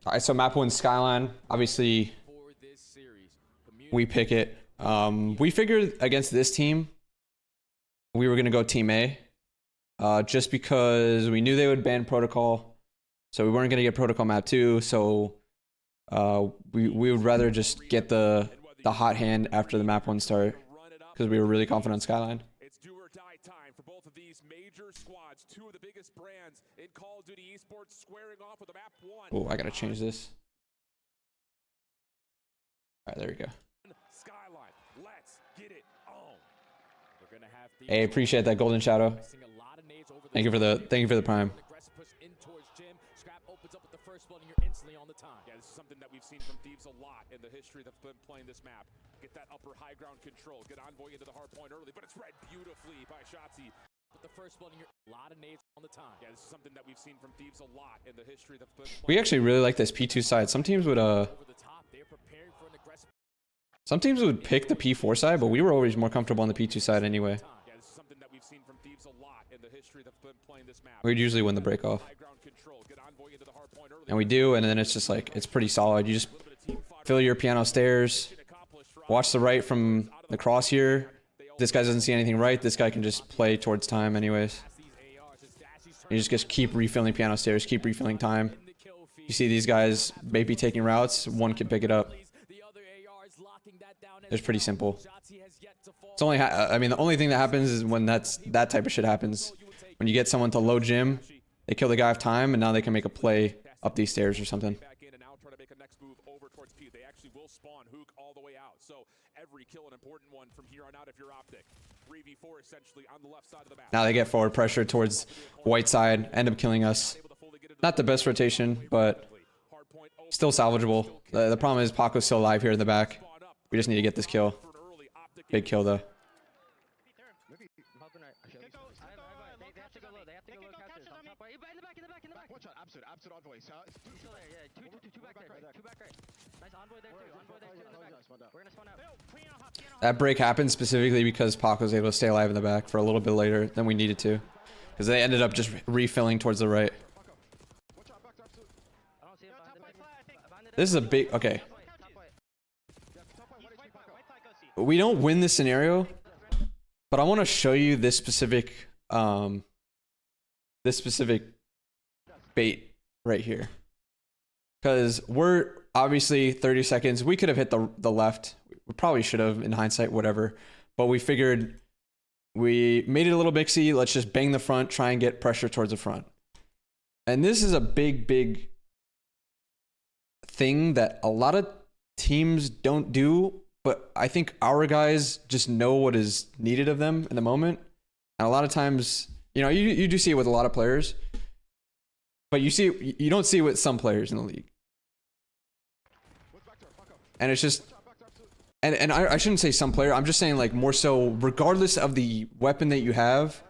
All right, so map 1 Skyline. Obviously, we pick it. We figured against this team, we were going to go Team A. Just because we knew they would ban Protocol. So we weren't going to get Protocol map 2. So we would rather just get the hot hand after the map 1 start. Because we were really confident on Skyline. It's do or die time for both of these major squads. Two of the biggest brands in Call of Duty esports squaring off with the map 1. Oh, I gotta change this. All right, there we go. Skyline, let's get it on. We're gonna have Hey, appreciate that golden shadow. Thank you for the prime. Yeah, this is something that we've seen from Thieves a lot in the history that's been playing this map. Get that upper high ground control. Get Envoy into the hardpoint early, but it's read beautifully by Shotzi. But the first blood in your lot of nades on the time. Yeah, this is something that we've seen from Thieves a lot in the history that's been playing. We actually really like this P2 side. Some teams would pick the P4 side, but we were always more comfortable on the P2 side anyway. Yeah, this is something that we've seen from Thieves a lot in the history that's been playing this map. We'd usually win the break off. And we do, and then it's just like, it's pretty solid. You just fill your piano stairs, watch the right from the cross here. This guy doesn't see anything right. This guy can just play towards time anyways. You just keep refilling piano stairs, keep refilling time. You see these guys maybe taking routes, one can pick it up. It's pretty simple. It's only, I mean, the only thing that happens is when that type of shit happens. When you get someone to low gym, they kill the guy off time, and now they can make a play up these stairs or something. They actually will spawn Hook all the way out. So every kill an important one from here on out if you're OpTic. 3v4 essentially on the left side of the map. Now they get forward pressure towards white side, end up killing us. Not the best rotation, but still salvageable. The problem is Paco's still alive here in the back. We just need to get this kill. Big kill though. That break happened specifically because Paco was able to stay alive in the back for a little bit later than we needed to. Because they ended up just refilling towards the right. This is a big... Okay. We don't win this scenario, but I want to show you this specific bait right here. Because we're obviously 30 seconds. We could have hit the left. We probably should have in hindsight, whatever. But we figured we made it a little mixy. Let's just bang the front, try and get pressure towards the front. And this is a big thing that a lot of teams don't do. But I think our guys just know what is needed of them in the moment. And a lot of times, you know, you do see it with a lot of players. But you don't see it with some players in the league. And it's just... And I shouldn't say some player. I'm just saying like more so regardless of the weapon that you have.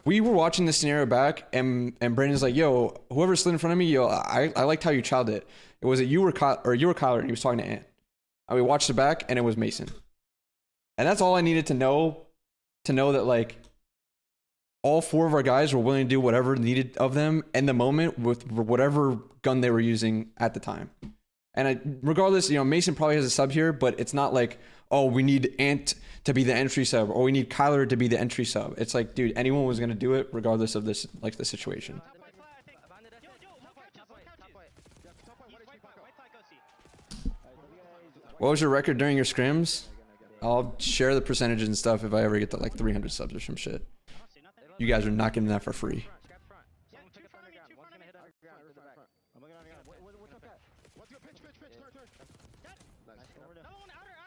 We were watching this scenario back and Brandon's like, yo, whoever slid in front of me, yo, I liked how you childed it. It was you were Kyler and he was talking to Ant. And we watched it back and it was Mason. And that's all I needed to know that like all four of our guys were willing to do whatever needed of them in the moment with whatever gun they were using at the time. And regardless, you know, Mason probably has a sub here, but it's not like, oh, we need Ant to be the entry sub or we need Kyler to be the entry sub. It's like, dude, anyone was going to do it regardless of this, like the situation. What was your record during your scrims? I'll share the percentages and stuff if I ever get to like 300 subs or some shit. You guys are not getting that for free.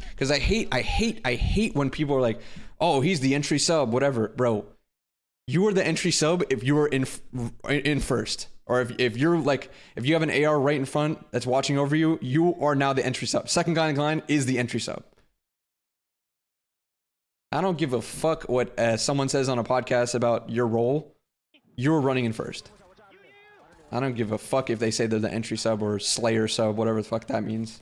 Because I hate when people are like, oh, he's the entry sub, whatever. Bro, you are the entry sub if you were in first. Or if you're like, if you have an AR right in front that's watching over you, you are now the entry sub. Second guy in line is the entry sub. I don't give a fuck what someone says on a podcast about your role. You're running in first. I don't give a fuck if they say they're the entry sub or slayer sub, whatever the fuck that means.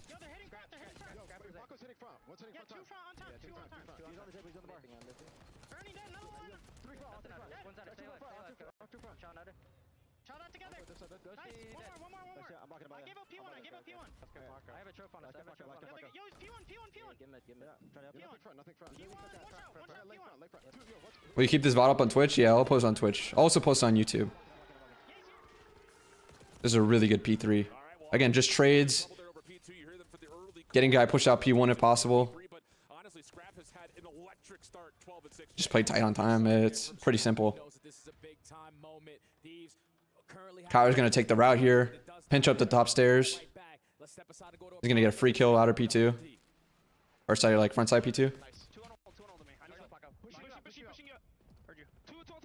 I gave up P1. I gave up P1. I have a trophy on us. I have a trophy on us. Yo, it's P1. Give me. Nothing front. P1. Watch out. P1. Will you keep this VOD up on Twitch? Yeah, I'll post on Twitch. I'll also post on YouTube. This is a really good P3. Again, just trades. Getting guy pushed out P1 if possible. Just play tight on time. It's pretty simple. Kyler's going to take the route here. Pinch up the top stairs. He's going to get a free kill out of P2. Or sorry, like front side P2. Two on hold to me. I know Paco. Pushing you. Heard you. Two on time.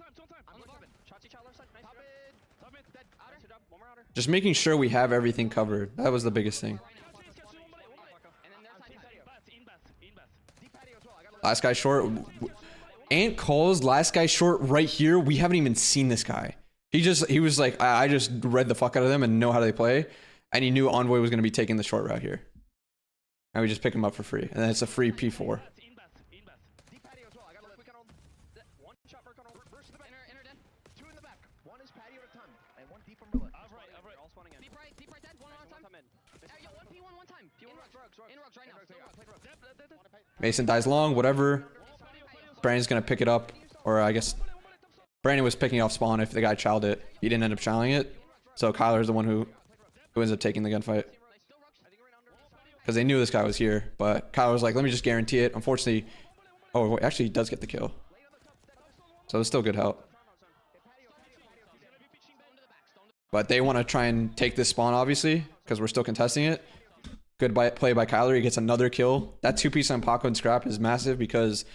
I'm looking. Chachi child left side. Nice. Top mid. Dead. Outer. One more outer. Just making sure we have everything covered. That was the biggest thing. Last guy short. Ant calls last guy short right here. We haven't even seen this guy. He was like, I just read the fuck out of them and know how they play. And he knew Envoy was going to be taking the short route here. And we just pick him up for free. And then it's a free P4. Mason dies long, whatever. Brandon's going to pick it up. Or I guess Brandon was picking off spawn if the guy childed it. He didn't end up childing it. So Kyler's the one who ends up taking the gunfight. Because they knew this guy was here. But Kyler was like, let me just guarantee it. Unfortunately, oh, actually he does get the kill. So it's still good help. But they want to try and take this spawn, obviously, because we're still contesting it. Good play by Kyler. He gets another kill. That 2-piece on Paco and Scrap is massive because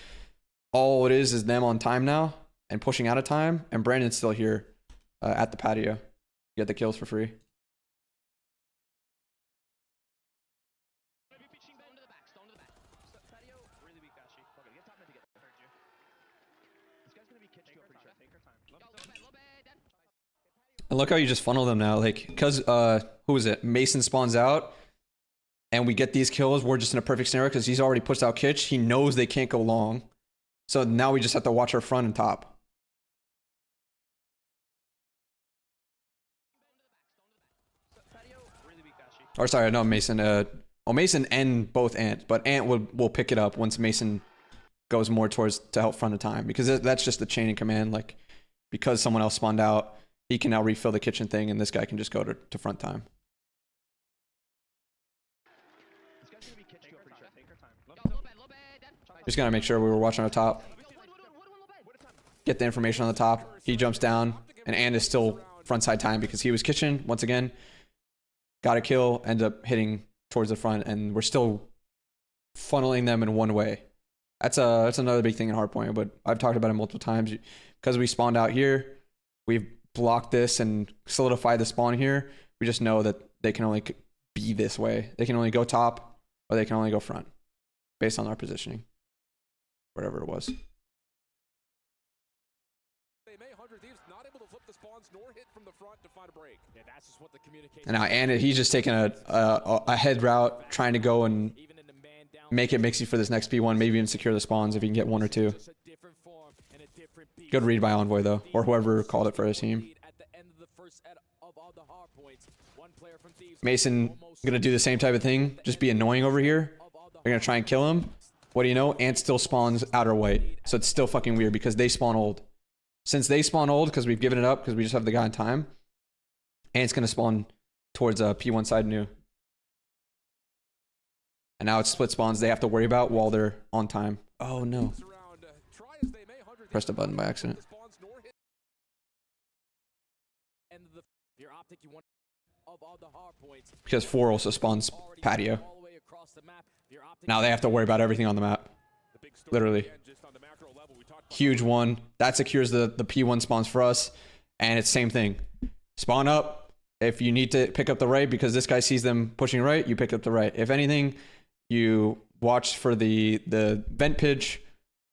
all it is them on time now and pushing out of time. And Brandon's still here at the patio. You get the kills for free. And look how you just funnel them now. Like, because, who is it? Mason spawns out. And we get these kills. We're just in a perfect scenario because he's already pushed out Kitch. He knows they can't go long. So now we just have to watch our front and top. Or sorry, no, Mason. Mason and both Ant. But Ant will pick it up once Mason goes more towards to help front of time. Because that's just the chain of command. Like, because someone else spawned out, he can now refill the kitchen thing. And this guy can just go to front time. Just gotta make sure we were watching our top. Get the information on the top. He jumps down, and Ant is still front side time because he was kitchen once again. Got a kill, ends up hitting towards the front, and we're still funneling them in one way. That's another big thing in Hardpoint, but I've talked about it multiple times. Because we spawned out here, we've blocked this and solidified the spawn here. We just know that they can only be this way. They can only go top, or they can only go front, based on our positioning. Whatever it was. And now he's just taking a head route, trying to go and make it mixy for this next P1, maybe even secure the spawns if he can get one or two. Good read by Envoy though, or whoever called it for his team. Mason gonna do the same type of thing, just be annoying over here. They're gonna try and kill him. What do you know? Ant still spawns outer white. So it's still fucking weird because they spawn old. Since they spawn old, because we've given it up, because we just have the guy in time, Ant's going to spawn towards P1 side new. And now it's split spawns they have to worry about while they're on time. Oh no. Pressed a button by accident. Because 4 also spawns patio. Now they have to worry about everything on the map. Literally. Huge one. That secures the P1 spawns for us. And it's same thing. Spawn up. If you need to pick up the right because this guy sees them pushing right, you pick up the right. If anything, you watch for the vent pitch.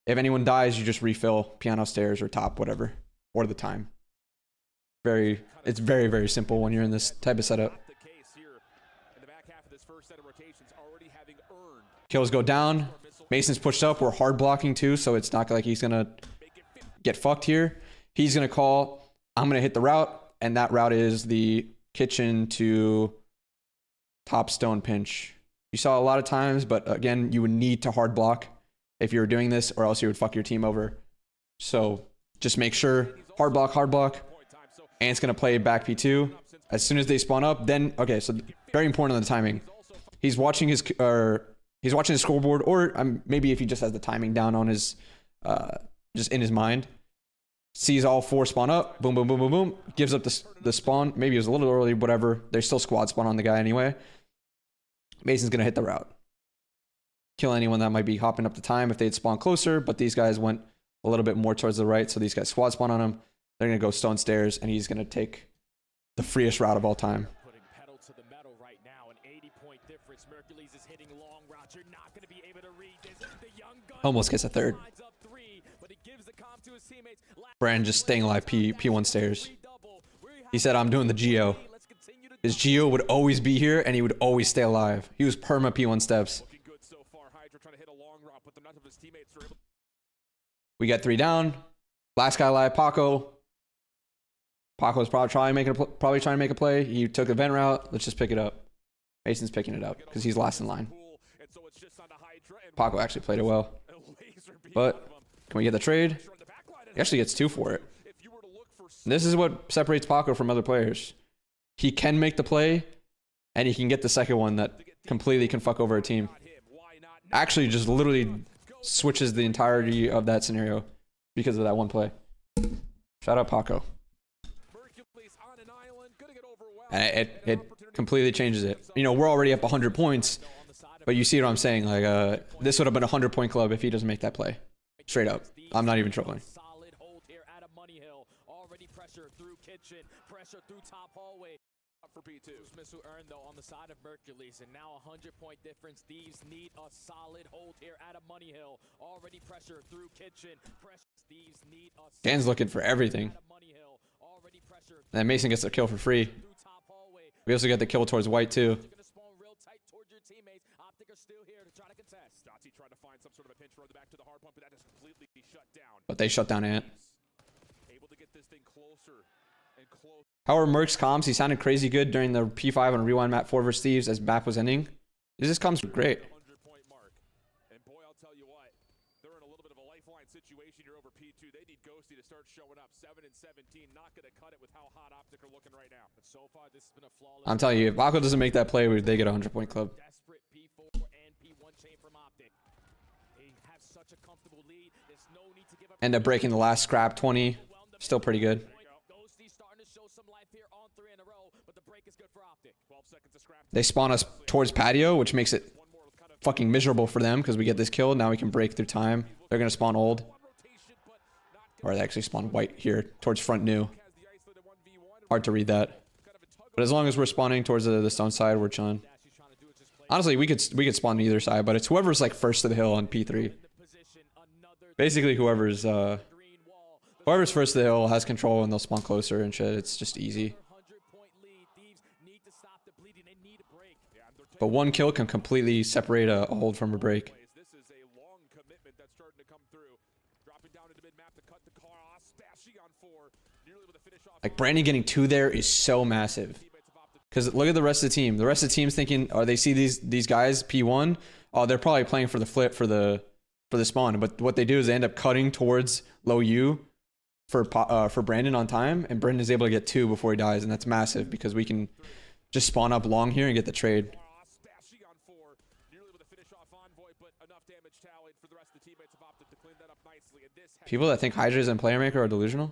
If anyone dies, you just refill piano stairs or top, whatever. Or the time. It's very, very simple when you're in this type of setup. Kills go down. Mason's pushed up. We're hard blocking too, so it's not like he's going to get fucked here. He's going to call, I'm going to hit the route, and that route is the kitchen to top stone pinch. You saw a lot of times, but again, you would need to hard block if you were doing this, or else you would fuck your team over. So just make sure hard block, and it's gonna play back P2 as soon as they spawn up. Then okay, so very important on the timing. He's watching his scoreboard, or maybe if he just has the timing down on his just in his mind. Sees all 4 spawn up, boom, boom, boom, boom, boom. Gives up the spawn. Maybe it was a little early, whatever. There's still squad spawn on the guy anyway. Mason's gonna hit the route. Kill anyone that might be hopping up the time if they'd spawn closer, but these guys went a little bit more towards the right, so these guys squad spawn on him. They're gonna go stone stairs, and he's gonna take the freest route of all time. Putting pedal to the metal right now, an 80-point difference. Mercules is hitting long routes. You're not going to be able to read this. The young gun Almost gets a third. lines up 3, but he gives the comm to his teammates. Brandon just staying alive P1 stairs. He said, I'm doing the Geo. His Geo would always be here, and he would always stay alive. He was perma P1 steps. Looking good so far. Hydra trying to hit a long route, but none of his teammates are able. We got 3 down. Last guy alive, Paco. Paco's probably trying to make a play. He took a vent route. Let's just pick it up. Mason's picking it up because he's last in line. Paco actually played it well. But can we get the trade? He actually gets 2 for it. This is what separates Paco from other players. He can make the play, and he can get the second one that completely can fuck over a team. Actually, just literally switches the entirety of that scenario because of that one play. Shout out Paco. And it completely changes it. You know, we're already up 100 points, but you see what I'm saying? Like, this would have been a 100-point club if he doesn't make that play. Straight up. I'm not even trolling. Solid hold here at a money hill. Already pressure through kitchen, pressure through top hallway. For P2. Missile earned though on the side of Mercules, and now a 100-point difference. Thieves need a solid hold here at a money hill. Already pressure through kitchen. Thieves need a Dan's looking for everything. And then Mason gets a kill for free. We also get the kill towards white too. But they shut down Ant. How are Merc's comms? He sounded crazy good during the P5 on Rewind Map 4 versus Thieves as map was ending. His comms were great. And boy, I'll tell you what, they're in a little bit of a lifeline situation here over P2. They need Ghosty to start showing up. 7 and 17, not going to cut it with how hot OpTic are looking right now. But so far, this has been a flawless. I'm telling you, if Paco doesn't make that play, they get a 100-point club. Desperate P4 and P1 chain from OpTic. They have such a comfortable lead. There's no need to give up. End up breaking the last scrap 20. Still pretty good. They spawn us towards patio, which makes it fucking miserable for them because we get this kill. Now we can break through time. They're going to spawn old. Or they actually spawn white here towards front new. Hard to read that. But as long as we're spawning towards the stone side, we're chilling. Honestly, we could spawn either side, but it's whoever's like first to the hill on P3. Basically, whoever's first to the hill has control and they'll spawn closer and shit. It's just easy. But one kill can completely separate a hold from a break. This is a long commitment that's starting to come through. Dropping down into mid-map to cut the cross. Spashing on 4. Nearly with a finish off. Like Brandon getting 2 there is so massive. Because look at the rest of the team. The rest of the team's thinking, oh, they see these guys P1. Oh, they're probably playing for the flip for the spawn. But what they do is they end up cutting towards low U for Brandon on time, and Brandon is able to get 2 before he dies, and that's massive because we can just spawn up long here and get the trade. People that think Hydra isn't a playmaker are delusional.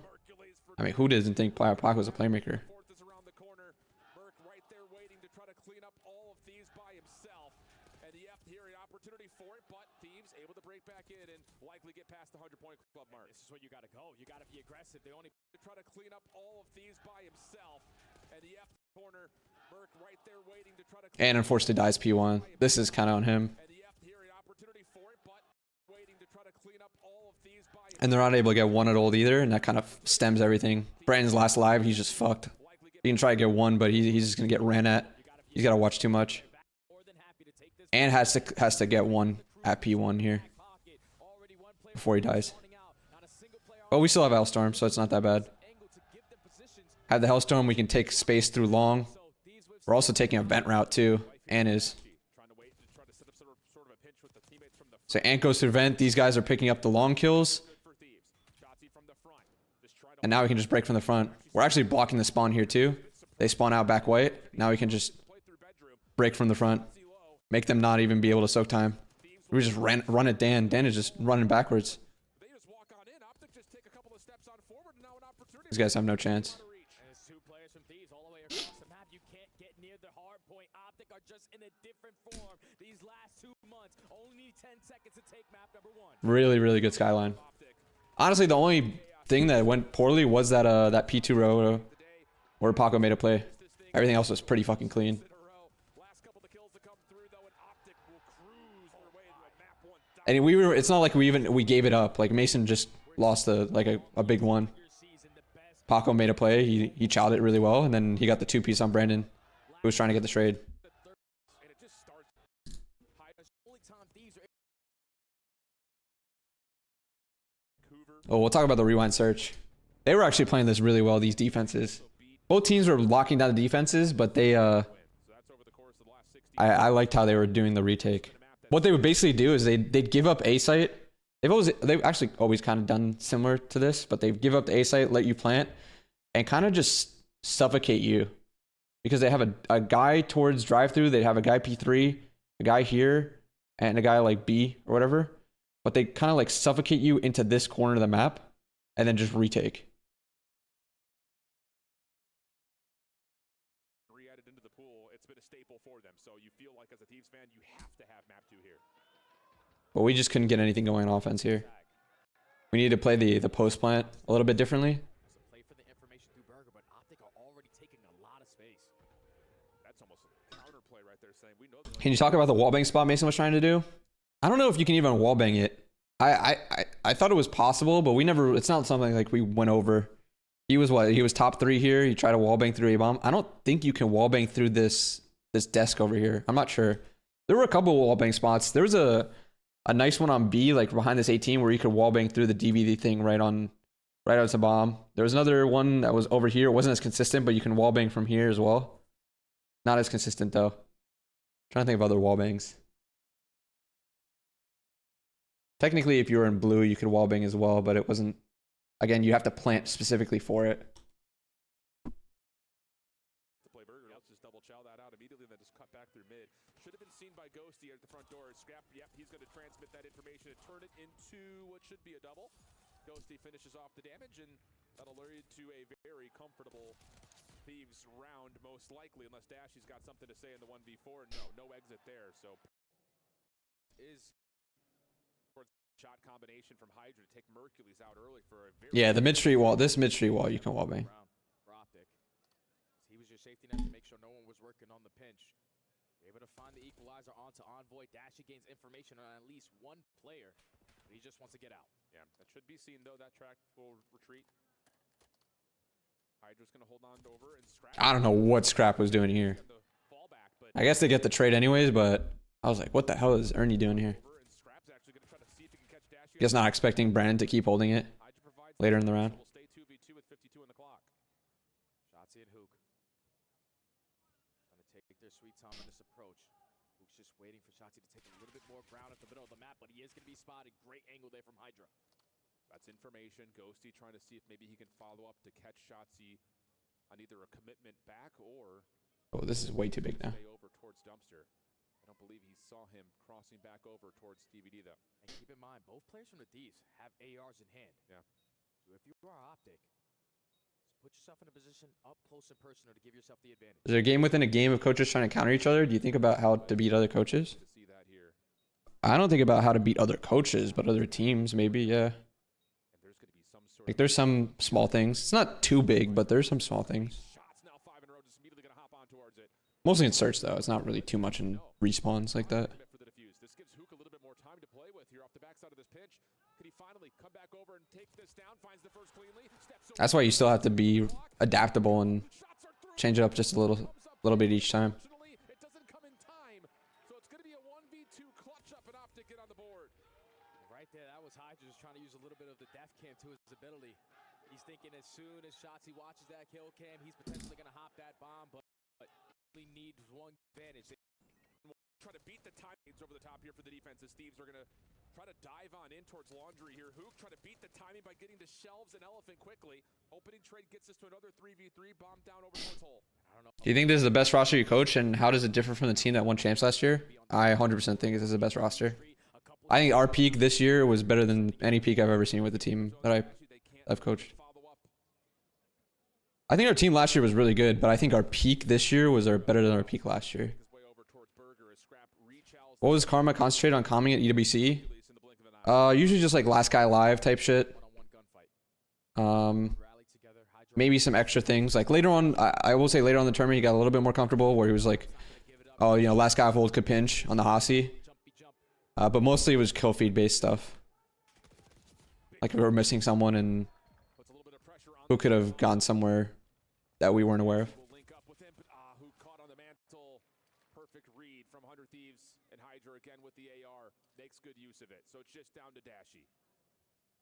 I mean, who doesn't think Paco is a playmaker? Get past the 100-point club mark. This is where you got to go. You got to be aggressive. They only try to clean up all of these by himself. And the F corner, Merc right there waiting to try to. And unfortunately dies P1. This is kind of on him. And they're not able to get 1 at old either, and that kind of stems everything. Brandon's last live, he's just fucked. He can try to get 1, but he's just gonna get ran at. He's got to watch too much. And has to get 1 at P1 here before he dies. But we still have Elstorm, so it's not that bad. Have the Hellstorm, we can take space through long. We're also taking a vent route too. And is. So Ant goes through vent. These guys are picking up the long kills. And now we can just break from the front. We're actually blocking the spawn here too. They spawn out back white. Now we can just break from the front. Make them not even be able to soak time. We just run at Dan. Dan is just running backwards. These guys have no chance. Two players from Thieves all the way across the map. You can't get near the Hardpoint. OpTic are just in a different form. These last 2 months only need 10 seconds to take map number 1. Really, really good Skyline. Honestly, the only thing that went poorly was that that P2 row where Paco made a play. Everything else was pretty fucking clean. And we were. It's not like we gave it up. Like Mason just lost a big one. Paco made a play. He chowed it really well, and then he got the 2-piece on Brandon, who was trying to get the trade. Oh, we'll talk about the rewind search. They were actually playing this really well, these defenses. Both teams were locking down the defenses, but they I liked how they were doing the retake. What they would basically do is they'd give up A site. They've actually always kind of done similar to this, but they give up the A site, let you plant, and kind of just suffocate you. Because they have a guy towards drive-through, they have a guy P3, a guy here, and a guy like B or whatever. But they kind of like suffocate you into this corner of the map, and then just retake. Re-added into the pool, it's been a staple for them. So you feel like as a Thieves fan, you have to have map 2 here. But we just couldn't get anything going on offense here. We needed to play the post plant a little bit differently. Play for the information through Burger, but OpTic are already taking a lot of space. That's almost a counterplay right there, saying we know. Can you talk about the wallbang spot Mason was trying to do? I don't know if you can even wallbang it. I thought it was possible, but we never. It's not something like we went over. He was what? He was top 3 here. He tried to wallbang through A-bomb. I don't think you can wallbang through this desk over here. I'm not sure. There were a couple of wallbang spots. There was a nice one on B, like behind this 18, where you could wallbang through the DVD thing right on the bomb. There was another one that was over here. It wasn't as consistent, but you can wallbang from here as well. Not as consistent though. Trying to think of other wallbangs. Technically, if you were in blue, you could wallbang as well, but it wasn't. Again, you have to plant specifically for it. To play Burger, let's just double chow that out immediately, then just cut back through mid. Should have been seen by Ghosty at the front door. Scrap, yep, he's going to transmit that information and turn it into what should be a double. Ghosty finishes off the damage, and that'll lead to a very comfortable Thieves round, most likely, unless Dashy's got something to say in the 1v4. No exit there, so is shot combination from Hydra to take Mercules out early for a very Yeah, the mid-street wall. This mid-street wall, you can wallbang. For OpTic. He was your safety net to make sure no one was working on the pinch. Able to find the equalizer onto Envoy. Dashy gains information on at least one player. But he just wants to get out. Yeah, that should be seen though. That track will retreat. Hydra's gonna hold on over and Scrap. I don't know what Scrap was doing here. I guess they get the trade anyways, but I was like, what the hell is Ernie doing here? Guess not expecting Brandon to keep holding it later in the round. Stay 2v2 with 52 on the clock. Shotzi and Hook. Trying to take their sweet time in this approach. Hook's just waiting for Shotzi to take a little bit more ground at the middle of the map, but he is going to be spotted. Great angle there from Hydra. That's information. Ghosty trying to see if maybe he can follow up to catch Shotzi on either a commitment back or... Oh, this is way too big now. Stay over towards Dumpster. I don't believe he saw him crossing back over towards DVD though. And keep in mind, both players from the Thieves have ARs in hand. Yeah. So if you are OpTic, just put yourself in a position up close and personal to give yourself the advantage. Is there a game within a game of coaches trying to counter each other? Do you think about how to beat other coaches? To see that here. I don't think about how to beat other coaches, but other teams maybe, yeah. And there's going to be some sort Like there's some small things. It's not too big, but there's some small things. shots now 5 in a row, just immediately going to hop on towards it. Mostly in search though. It's not really too much in respawns like that. For the defuse. This gives Hook a little bit more time to play with here off the backside of this pinch. Could he finally come back over and take this down? Finds the first cleanly. That's why you still have to be adaptable and change it up just a little bit each time. It doesn't come in time. So it's going to be a 1v2 clutch up and OpTic get on the board. Right there, that was Hydra just trying to use a little bit of the death cam to his ability. He's thinking as as soon as Shotzi watches that kill cam, he's potentially going to hop that bomb, but he needs one advantage. Try to beat the time over the top here for the defense as Thieves are going to try to dive on in towards Laundry here. Hook try to beat the timing by getting to Shelves and Elephant quickly. Opening trade gets us to another 3v3, bomb down over towards hole. I don't know. Do you think this is the best roster you coach, and how does it differ from the team that won champs last year? I 100% think this is the best roster. I think our peak this year was better than any peak I've ever seen with the team that I've coached. I think our team last year was really good, but I think our peak this year was better than our peak last year. What was Karma? Concentrate on calming at EWC? Usually just like last guy alive type shit. Maybe some extra things. Like later on, I will say later on in the tournament, he got a little bit more comfortable where he was like, oh, you know, last guy of old could pinch on the Hasi. But mostly it was kill feed based stuff. Like if we were missing someone and who could have gone somewhere that we weren't aware of. Perfect read from 100 Thieves and Hydra again with the AR. Makes good use of it. So it's just down to Dashy.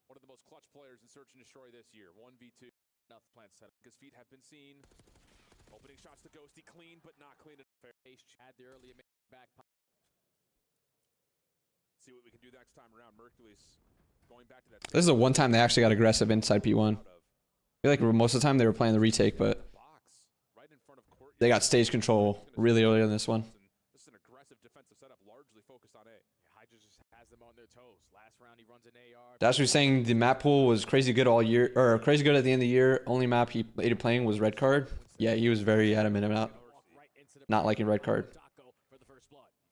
One of the most clutch players in Search and Destroy this year. 1v2. Enough plant setup. His feet have been seen. Opening shots to Ghosty. Clean, but not clean enough. Had the early back. See what we can do next time around. Mercury's going back to that. This is the one time they actually got aggressive inside P1. I feel like most of the time they were playing the retake, but they got stage control really early on this one. This is an aggressive defensive setup, largely focused on A. Hydra just has them on their toes. Last round he runs an AR. Dash was saying the map pool was crazy good all year, or crazy good at the end of the year. Only map he ended playing was red card. Yeah, he was very adamant about not liking red card.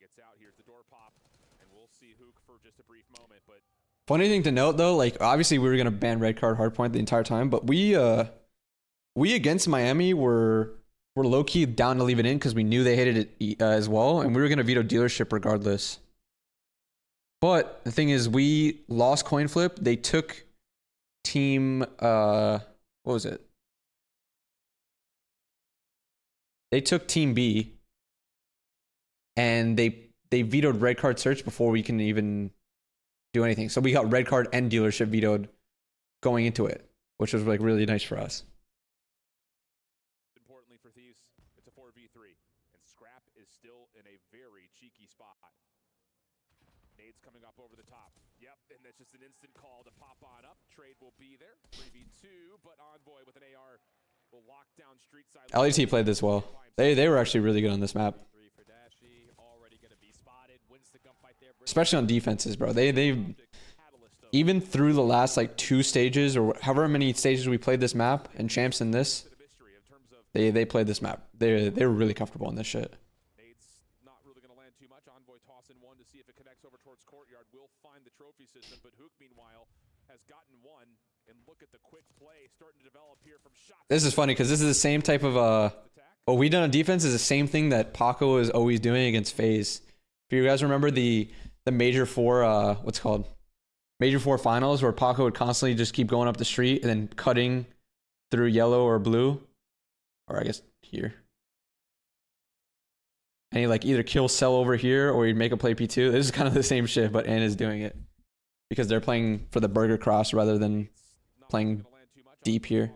Gets out here at the door pop, and we'll see Hook for just a brief moment. But Funny thing to note though, like obviously we were gonna ban red card hardpoint the entire time, but we against Miami were low key down to leave it in because we knew they hated it as well, and we were gonna veto dealership regardless. But the thing is, we lost coin flip. They took team what was it? They took team B, and they vetoed red card search before we can even do anything. So we got red card and dealership vetoed going into it, which was like really nice for us. importantly for Thieves, it's a 4v3, and Scrap is still in a very cheeky spot. Nades coming up over the top. Yep, and that's just an instant call to pop on up. Trade will be there. 3v2, but Envoy with an AR will lock down street side. LET played this well. They were actually really good on this map. Especially on defenses, bro. They even through the last like 2 stages or however many stages we played this map and champs in this, they played this map. They were really comfortable in this shit. Not really going to land too much. Envoy tossing one to see if it connects over towards Courtyard. Will find the trophy system, but Hook meanwhile has gotten one. And look at the quick play starting to develop here from shots. This is funny because this is the same type of what we done on defense is the same thing that Paco is always doing against FaZe. If you guys remember the Major 4 what's it called? Major 4 finals where Paco would constantly just keep going up the street and then cutting through yellow or blue. Or I guess here. And he like either kill cell over here or he'd make a play P2. This is kind of the same shit, but Ann is doing it. Because they're playing for the burger cross rather than playing deep here.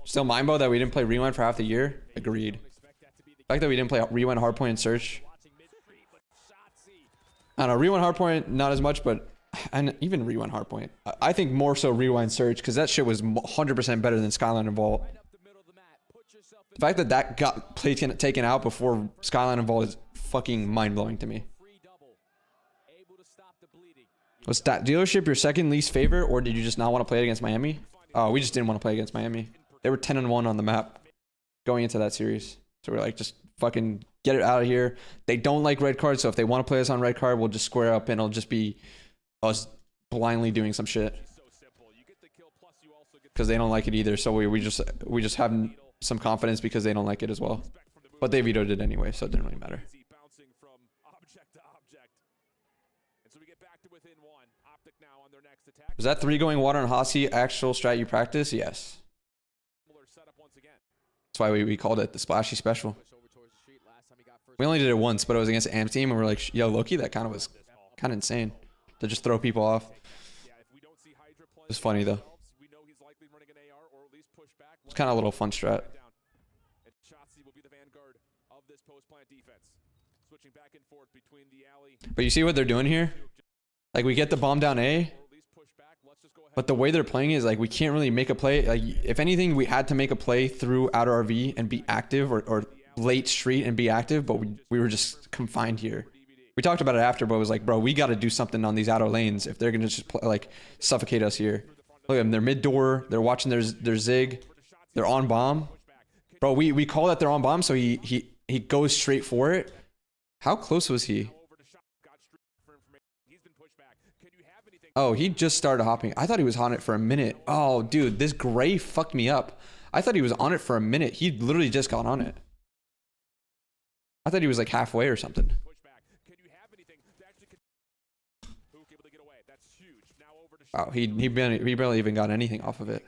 Still Mindbo that we didn't play Rewind for half the year? Agreed. The fact that we didn't play Rewind, Hardpoint, and Search. I don't know, Rewind, Hardpoint, not as much, but and even Rewind, Hardpoint. I think more so Rewind, Search, because that shit was 100% better than Skyline and Vault. The fact that that got taken out before Skyline and Vault is fucking mind-blowing to me. Was that dealership your second least favorite, or did you just not want to play it against Miami? Oh, we just didn't want to play against Miami. They were 10-1 on the map going into that series. So we're like, just fucking get it out of here. They don't like red cards, so if they want to play us on red card, we'll just square up and it'll just be us blindly doing some shit. Because they don't like it either, so we just have some confidence because they don't like it as well. But they vetoed it anyway, so it didn't really matter. Was that 3 going water on Hasi actual strat you practice? Yes. That's why we called it the splashy special. We only did it once, but it was against Amp team, and we're like, yo, Loki, that kind of was kind of insane to just throw people off. It's funny though. It's kind of a little fun strat. But you see what they're doing here? Like, we get the bomb down A, but the way they're playing is like we can't really make a play. Like, if anything, we had to make a play through outer RV and be active, or late street and be active, but we were just confined here. We talked about it after, but it was like, bro, we got to do something on these outer lanes if they're gonna just like suffocate us here. Look at them, they're mid door, they're watching their zig, they're on bomb. Bro, we call that they're on bomb, so he goes straight for it. How close was he? Oh, he just started hopping. I thought he was on it for a minute. Oh, dude, this gray fucked me up. I thought he was on it for a minute. He literally just got on it. I thought he was like halfway or something. Oh, he barely even got anything off of it.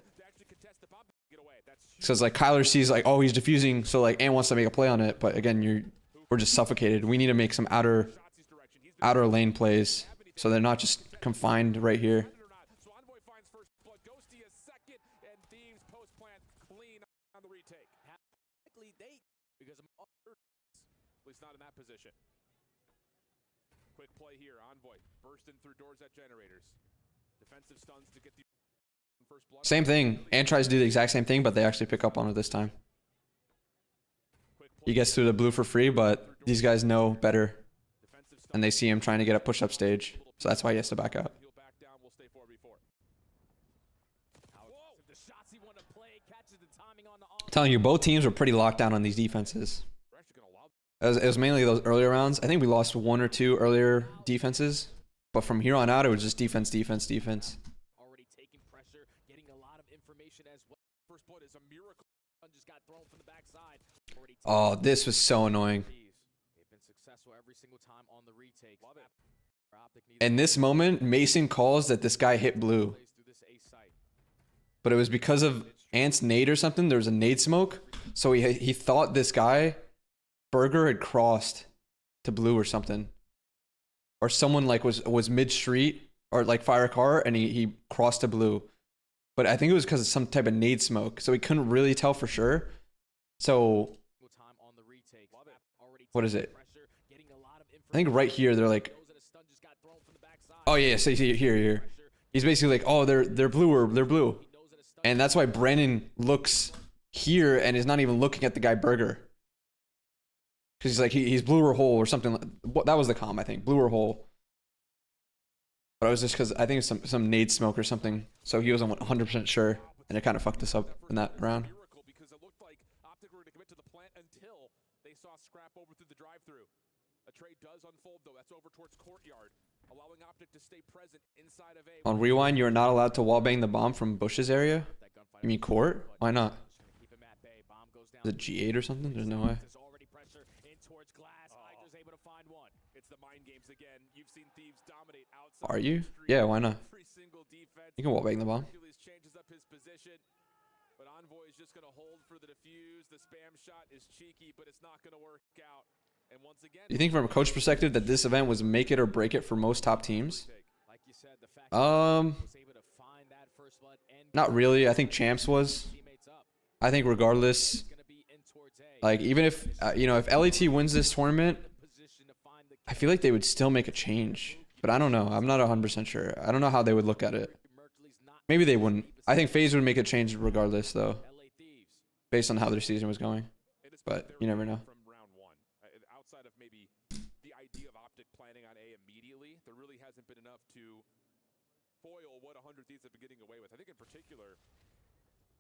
So it's like Kyler sees like, oh, he's defusing, so like Ant wants to make a play on it, but again, we're just suffocated. We need to make some outer lane plays, so they're not just confined right here. Quick play here, Envoy bursting through doors at generators. Defensive stuns to get the first blood. Same thing. Ant tries to do the exact same thing, but they actually pick up on it this time. He gets through the blue for free, but these guys know better, and they see him trying to get a push-up stage, so that's why he has to back out. I'm telling you, both teams were pretty locked down on these defenses. It was mainly those earlier rounds. I think we lost 1 or 2 earlier defenses, but from here on out, it was just defense, defense, defense. Already taking pressure, getting a lot of information as well. First blood is a miracle. Just got thrown from the backside. Oh, this was so annoying. They've been successful every single time on the retake. In this moment, Mason calls that this guy hit blue, but it was because of Ant's nade or something. There was a nade smoke, so he thought this guy Burger had crossed to blue or something, or someone like was mid street or like fire a car and he crossed to blue, but I think it was because of some type of nade smoke, so he couldn't really tell for sure. So what is it? I think right here they're like, oh yeah, so here he's basically like, oh, they're blue, or they're blue, and that's why Brandon looks here and is not even looking at the guy Burger. Because he's like, he's blue or hole or something. That was the comm, I think. Blue or hole. But it was just because I think it was some nade smoke or something. So he wasn't 100% sure. And it kind of fucked us up in that round. Because it looked like OpTic were going to commit to the plant until they saw Scrap over through the drive-through. A trade does unfold, though. That's over towards Courtyard, allowing OpTic to stay present inside of A. On Rewind, you're not allowed to wallbang the bomb from Bush's area? You mean court? Why not? Is it G8 or something? There's no way. Are you? Yeah, why not? You can wallbang the bomb. But Envoy is just going to hold for the defuse. The spam shot is cheeky, but it's not going to work out. And once again, Do you think from a coach perspective that this event was make it or break it for most top teams? Not really. I think Champs was. I think regardless, like even if if LAT wins this tournament, I feel like they would still make a change. But I don't know. I'm not 100% sure. I don't know how they would look at it. Maybe they wouldn't. I think FaZe would make a change regardless, though, based on how their season was going. But you never know. From round one, outside of maybe the idea of OpTic planning on A immediately, there really hasn't been enough to foil what 100 Thieves have been getting away with. I think in particular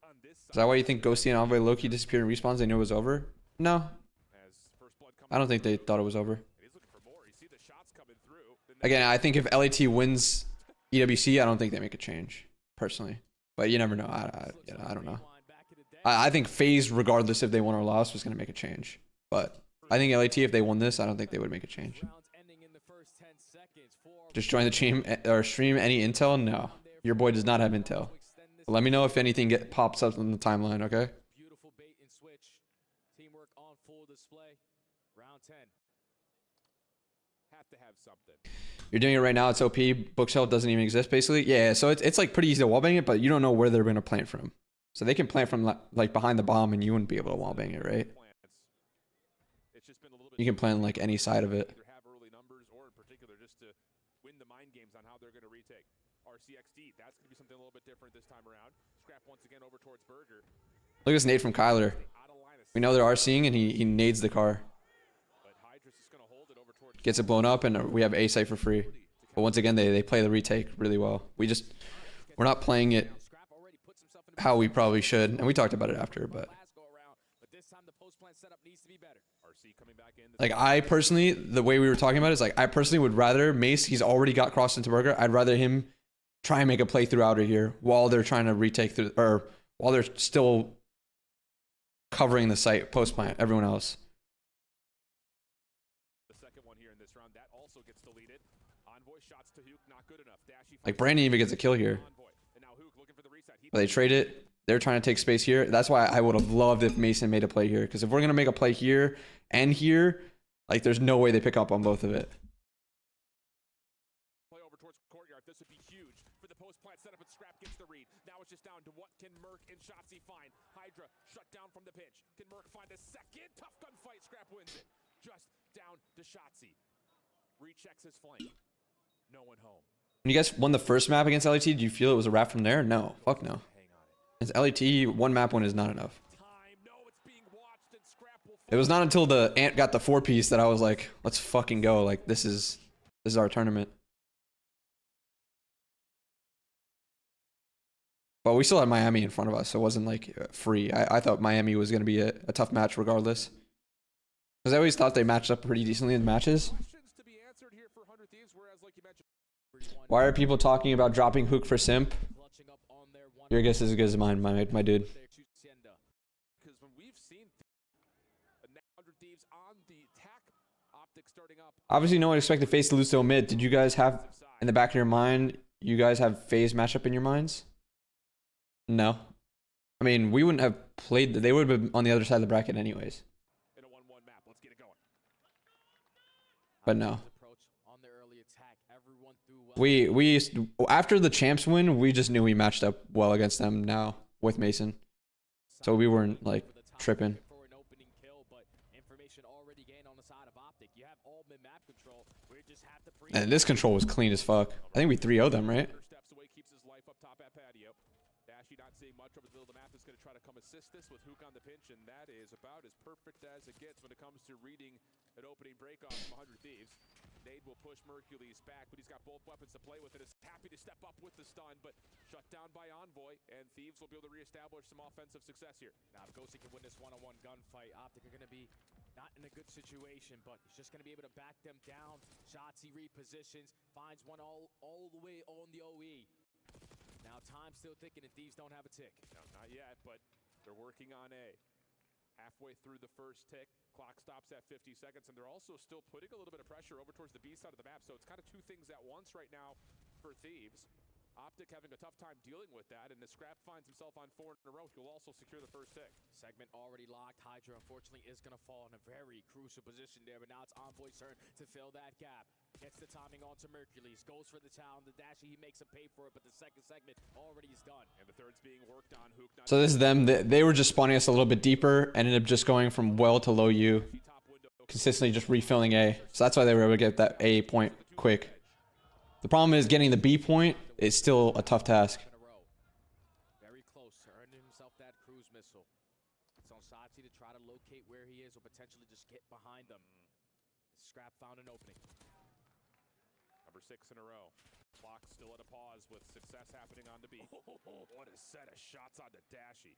on this side. Is that why you think Ghosty and Envoy low-key disappeared in respawns? They knew it was over? No. I don't think they thought it was over. Again, I think if LAT wins EWC, I don't think they make a change, personally. But you never know. I don't know. I think FaZe, regardless if they won or lost, was going to make a change. But I think LAT, if they won this, I don't think they would make a change. Just join the team or stream any intel? No. Your boy does not have intel. But let me know if anything pops up on the timeline, okay? Beautiful bait and switch. Teamwork on full display. Round 10. something. You're doing it right now. It's OP. Bookshelf doesn't even exist, basically. Yeah, so it's like pretty easy to wallbang it, but you don't know where they're going to plant from. So they can plant from like behind the bomb, and you wouldn't be able to wallbang it, right? It's just been a little bit You can plan like any side of it. either have early numbers or in particular just to win the mind games on how they're going to retake. RCXD, that's going to be something a little bit different this time around. Scrap once again over towards Burger. Look at this nade from Kyler. Out of line of We know they're RCing, and he nades the car. but Hydra's just going to hold it over towards Gets it blown up, and we have A site for free. But once again, they play the retake really well. We're not playing it Scrap already puts himself in a how we probably should, and we talked about it after. But last go around, but this time the post plant setup needs to be better. RC coming back in. like I personally, the way we were talking about it is like I personally would rather Mace. He's already got crossed into Burger. I'd rather him try and make a play through outer here while they're trying to retake through, or while they're still covering the site post plant. Everyone else. The second one here in this round, that also gets deleted. Envoy shots to Hook, not good enough. Dashy Like Brandon even gets a kill here. Envoy. And now Hook looking for the reset. But they trade it. They're trying to take space here. That's why I would have loved if Mason made a play here. Because if we're gonna make a play here and here, like there's no way they pick up on both of it. Play over towards Courtyard. This would be huge for the post plant setup, and Scrap gets the read. Now it's just down to what can Merc and Shotzzy find. Hydra shut down from the pinch. Can Merc find a second? Tough gunfight. Scrap wins it. Just down to Shotzzy. Rechecks his flank. No one home. When you guys won the first map against LET, did you feel it was a wrap from there? No. Fuck no. Hang on it. It's LET, one map win is not enough. Time. No, it's being watched, and Scrap will It was not until the Ant got the 4-piece that I was like, let's fucking go. Like this is our tournament. But we still had Miami in front of us, so it wasn't like free. I thought Miami was going to be a tough match regardless. Because I always thought they matched up pretty decently in matches. questions to be answered here for 100 Thieves, whereas, like you mentioned, Why are people talking about dropping Hook for Simp? Clutching up on their one Your guess is as good as mine, my dude. Hacienda. because when we've seen 100 Thieves on the attack, OpTic starting up. Obviously, no one expected FaZe to lose to mid. Did you guys have, in the back of your mind, you guys have FaZe matchup in your minds? No. I mean, we wouldn't have played, they would have been on the other side of the bracket anyways. In a 1-1 map, let's get it going. But no. Approach on their early attack. Everyone threw well. We used to, after the champs win, we just knew we matched up well against them now with Mason. So we weren't like tripping. For an opening kill, but information already gained on the side of OpTic. You have all mid-map control. We just have to And this control was clean as fuck. I think we 3-0 them, right? Steps away, keeps his life up top at patio. Dashy not seeing much over the middle of the map, is going to try to come assist this with Hook on the pinch, and that is about as perfect as it gets when it comes to reading an opening breakoff from 100 Thieves. Nade will push Mercules back, but he's got both weapons to play with it. Is happy to step up with the stun, but shut down by Envoy, and Thieves will be able to reestablish some offensive success here. Now, if Ghosty can win this one-on-one gunfight, OpTic are going to be not in a good situation, but he's just going to be able to back them down. Shotzzy repositions, finds one all the way on the OE. Now, time's still ticking, and Thieves don't have a tick. No, not yet, but they're working on A. Halfway through the first tick, clock stops at 50 seconds, and they're also still putting a little bit of pressure over towards the B side of the map, so it's kind of two things at once right now for Thieves. OpTic having a tough time dealing with that, and if Scrap finds himself on 4 in a row, he'll also secure the first tick. Segment already locked. Hydra, unfortunately, is going to fall in a very crucial position there, but now it's Envoy's turn to fill that gap. Gets the timing onto Mercules, goes for the town, the dashy, he makes him pay for it, but the second segment already is done. And the third's being worked on. Hook not So this is them. They were just spawning us a little bit deeper, ended up just going from well to low U, top window. consistently just refilling A. So that's why they were able to get that A point quick. The problem is getting the B point is still a tough task. In a row. Very close to earning himself that cruise missile. It's on Shotzzy to try to locate where he is or potentially just get behind them. Scrap found an opening. Number 6 in a row. Clock still at a pause with success happening on the B. What a set of shots on the dashy.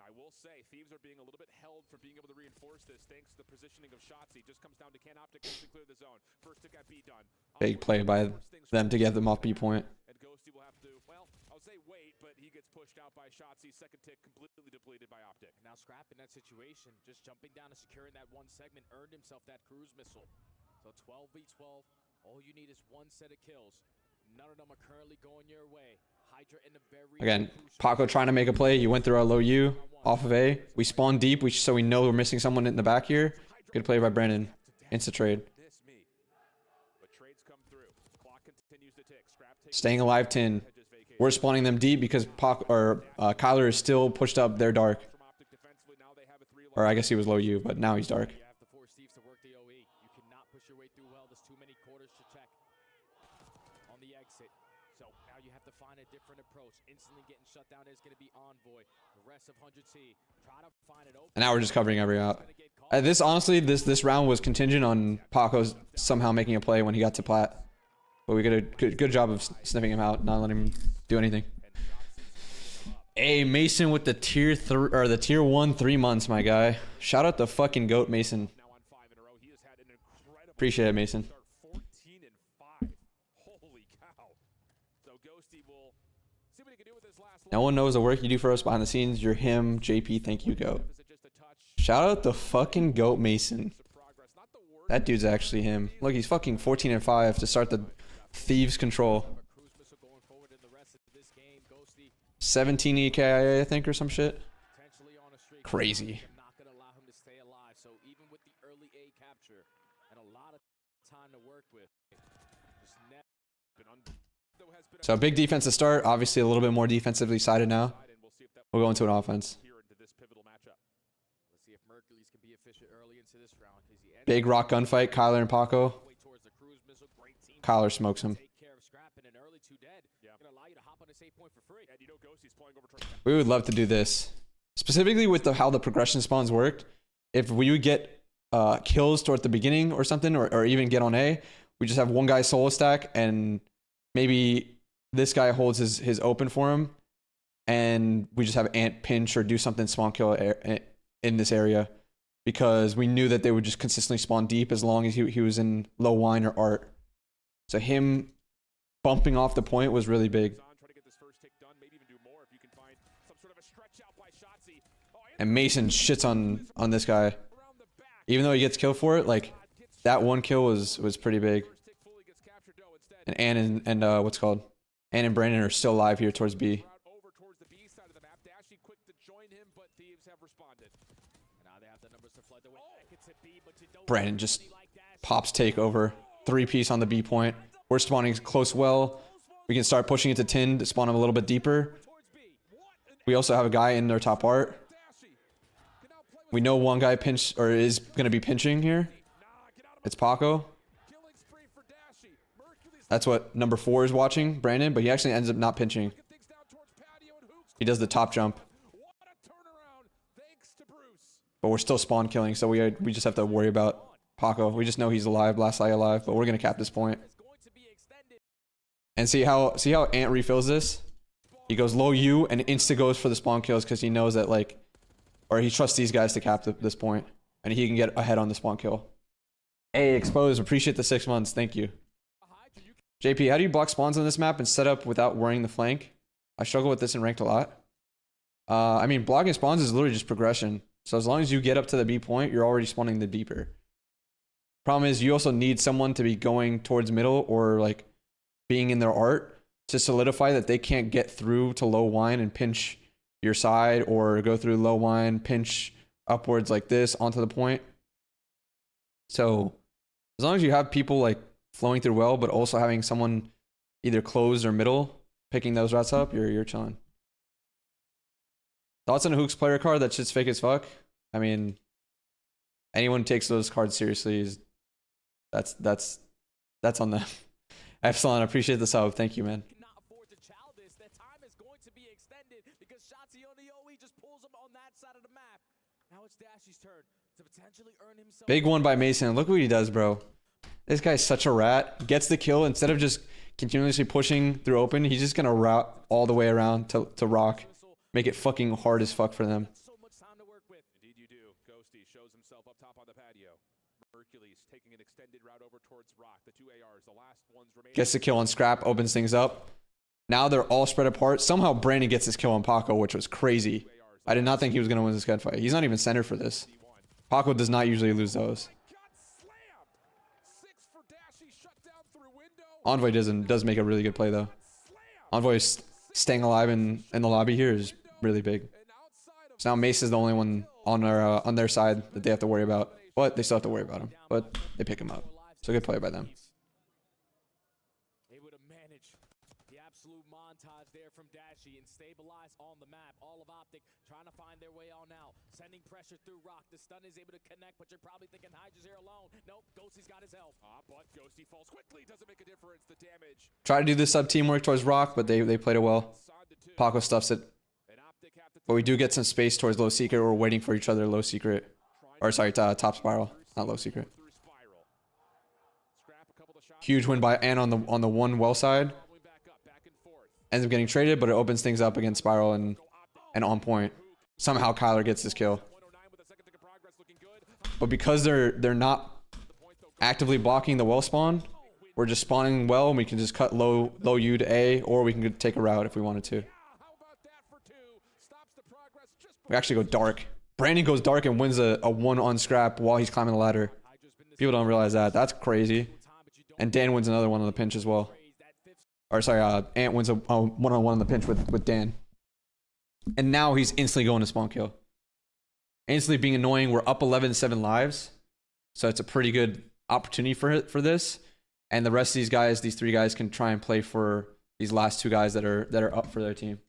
I will say, Thieves are being a little bit held for being able to reinforce this thanks to the positioning of Shotzzy. Just comes down to can OpTic actually clear the zone. First tick at B done. Big play by them to get them off B point. And Ghosty will have to, well, I would say wait, but he gets pushed out by Shotzzy. Second tick completely depleted by OpTic. Now Scrap in that situation, just jumping down and securing that one segment, earned himself that cruise missile. So 12v12, all you need is one set of kills. None of them are currently going your way. Hydra in a very Again, crucial Paco trying to make a play. You went through our low U off of A. We spawned deep, so we know we're missing someone in the back here. Good play by Brandon. Insta trade. This me. But trades Staying alive 10. We're spawning them deep because Kyler is still pushed up their dark. Or I guess he was low U, but now he's dark. You have to force Steves to work the OE. You cannot push your way through well. There's too many quarters to check on the exit. So now you have to find a different approach. Instantly getting shut down is going to be Envoy. The rest of 100C try to find it open. And now we're just covering every out. This honestly, this round was contingent on Paco somehow making a play when he got to plat. But we did a good job of sniffing him out, not letting him do anything. Hey, Mason with the tier 3 or the tier 1 3 months, my guy. Shout out the fucking goat, Mason. Appreciate it, Mason. 14 and 5. Holy cow. So Ghosty will see what he can do with his last No one knows the work you do for us behind the scenes. You're him, JP. Thank you, goat. Shout out the fucking goat, Mason. That dude's actually him. Look, he's fucking 14 and 5 to start the Thieves control. 17 EKIA, I think, or some shit. Crazy. Not going to allow him to stay alive. So even with the early A capture and a lot of time to work with. So big defense to start. Obviously a little bit more defensively sided now. We'll go into an offense. Let's see if Mercury's can be efficient early into this round. Big rock gunfight, Kyler and Paco. Kyler smokes him. We would love to do this. Specifically with how the progression spawns worked. If we would get kills toward the beginning or something, or even get on A, we just have one guy solo stack and maybe this guy holds his open for him and we just have Ant pinch or do something spawn kill in this area because we knew that they would just consistently spawn deep as long as he was in low wine or art. So him bumping off the point was really big. And Mason shits on this guy. Even though he gets killed for it, like that one kill was pretty big. And Ann and what's called? Ann and Brandon are still alive here towards B. Brandon just pops take over. 3-piece on the B point. We're spawning close well. We can start pushing it to 10 to spawn him a little bit deeper. We also have a guy in their top art. We know one guy pinch or is going to be pinching here. It's Paco. That's what number 4 is watching, Brandon, but he actually ends up not pinching. He does the top jump. But we're still spawn killing, so we just have to worry about Paco. We just know he's alive, last eye alive, but we're going to cap this point. And see how Ant refills this? He goes low U and insta goes for the spawn kills because he knows that or he trusts these guys to cap this point. And he can get ahead on the spawn kill. Hey, Exposed, appreciate the 6 months. Thank you. JP, how do you block spawns on this map and set up without worrying the flank? I struggle with this in ranked a lot. I mean, blocking spawns is literally just progression. So as long as you get up to the B point, you're already spawning the deeper. Problem is, you also need someone to be going towards middle or being in their art to solidify that they can't get through to low wine and pinch your side or go through low wine, pinch upwards like this onto the point. So as long as you have people flowing through well, but also having someone either closed or middle picking those routes up, you're chilling. Thoughts on a Hooks player card? That shit's fake as fuck. I mean, anyone takes those cards seriously is that's on them. Epsilon, I appreciate the sub. Thank you, man. Big one by Mason. Look what he does, bro. This guy's such a rat. Gets the kill instead of just continuously pushing through open. He's just gonna route all the way around to rock. Make it fucking hard as fuck for them. Indeed you do. Ghosty shows himself up top on the patio. Hercules taking an extended route over towards rock. The 2 ARs, the last ones remaining. Gets the kill on Scrap, opens things up. Now they're all spread apart. Somehow Brandon gets his kill on Paco, which was crazy. I did not think he was gonna win this gunfight. He's not even centered for this. Paco does not usually lose those. Envoy does make a really good play though. Envoy staying alive in the lobby here is really big. So now Mace is the only one on their side that they have to worry about. But they still have to worry about him. But they pick him up. So good play by them. initiate and stabilize on the map. All of OpTic trying to find their way on out. Sending pressure through Rock. The stun is able to connect, but you're probably thinking Hydra's here alone. Nope, Ghosty's got his help. But Ghosty falls quickly. Doesn't make a difference. The damage. Try to do this sub teamwork towards Rock, but they played it well. Side to two. Paco stuffs it. And OpTic have to But we do get some space towards low secret. We're waiting for each other low secret. Or sorry, top spiral, not low secret. through spiral. Scrap a couple of shots. Huge win by Ant on the one well side. Following back and forth. Ends up getting traded, but it opens things up against spiral and on point. Somehow Kyler gets this kill. 109 with a second to progress, looking good. But because they're not actively blocking the well spawn, we're just spawning well and we can just cut low U to A, or we can take a route if we wanted to. How about that for two? Stops the progress just We actually go dark. Brandon goes dark and wins a 1 on scrap while he's climbing the ladder. People don't realize that. That's crazy. And Dan wins another one on the pinch as well. Or sorry, Ant wins a one-on-one on the pinch with Dan. And now he's instantly going to spawn kill. Instantly being annoying. We're up 11-7 lives. So it's a pretty good opportunity for this. And the rest of these guys, these 3 guys, can try and play for these last 2 guys that are up for their team.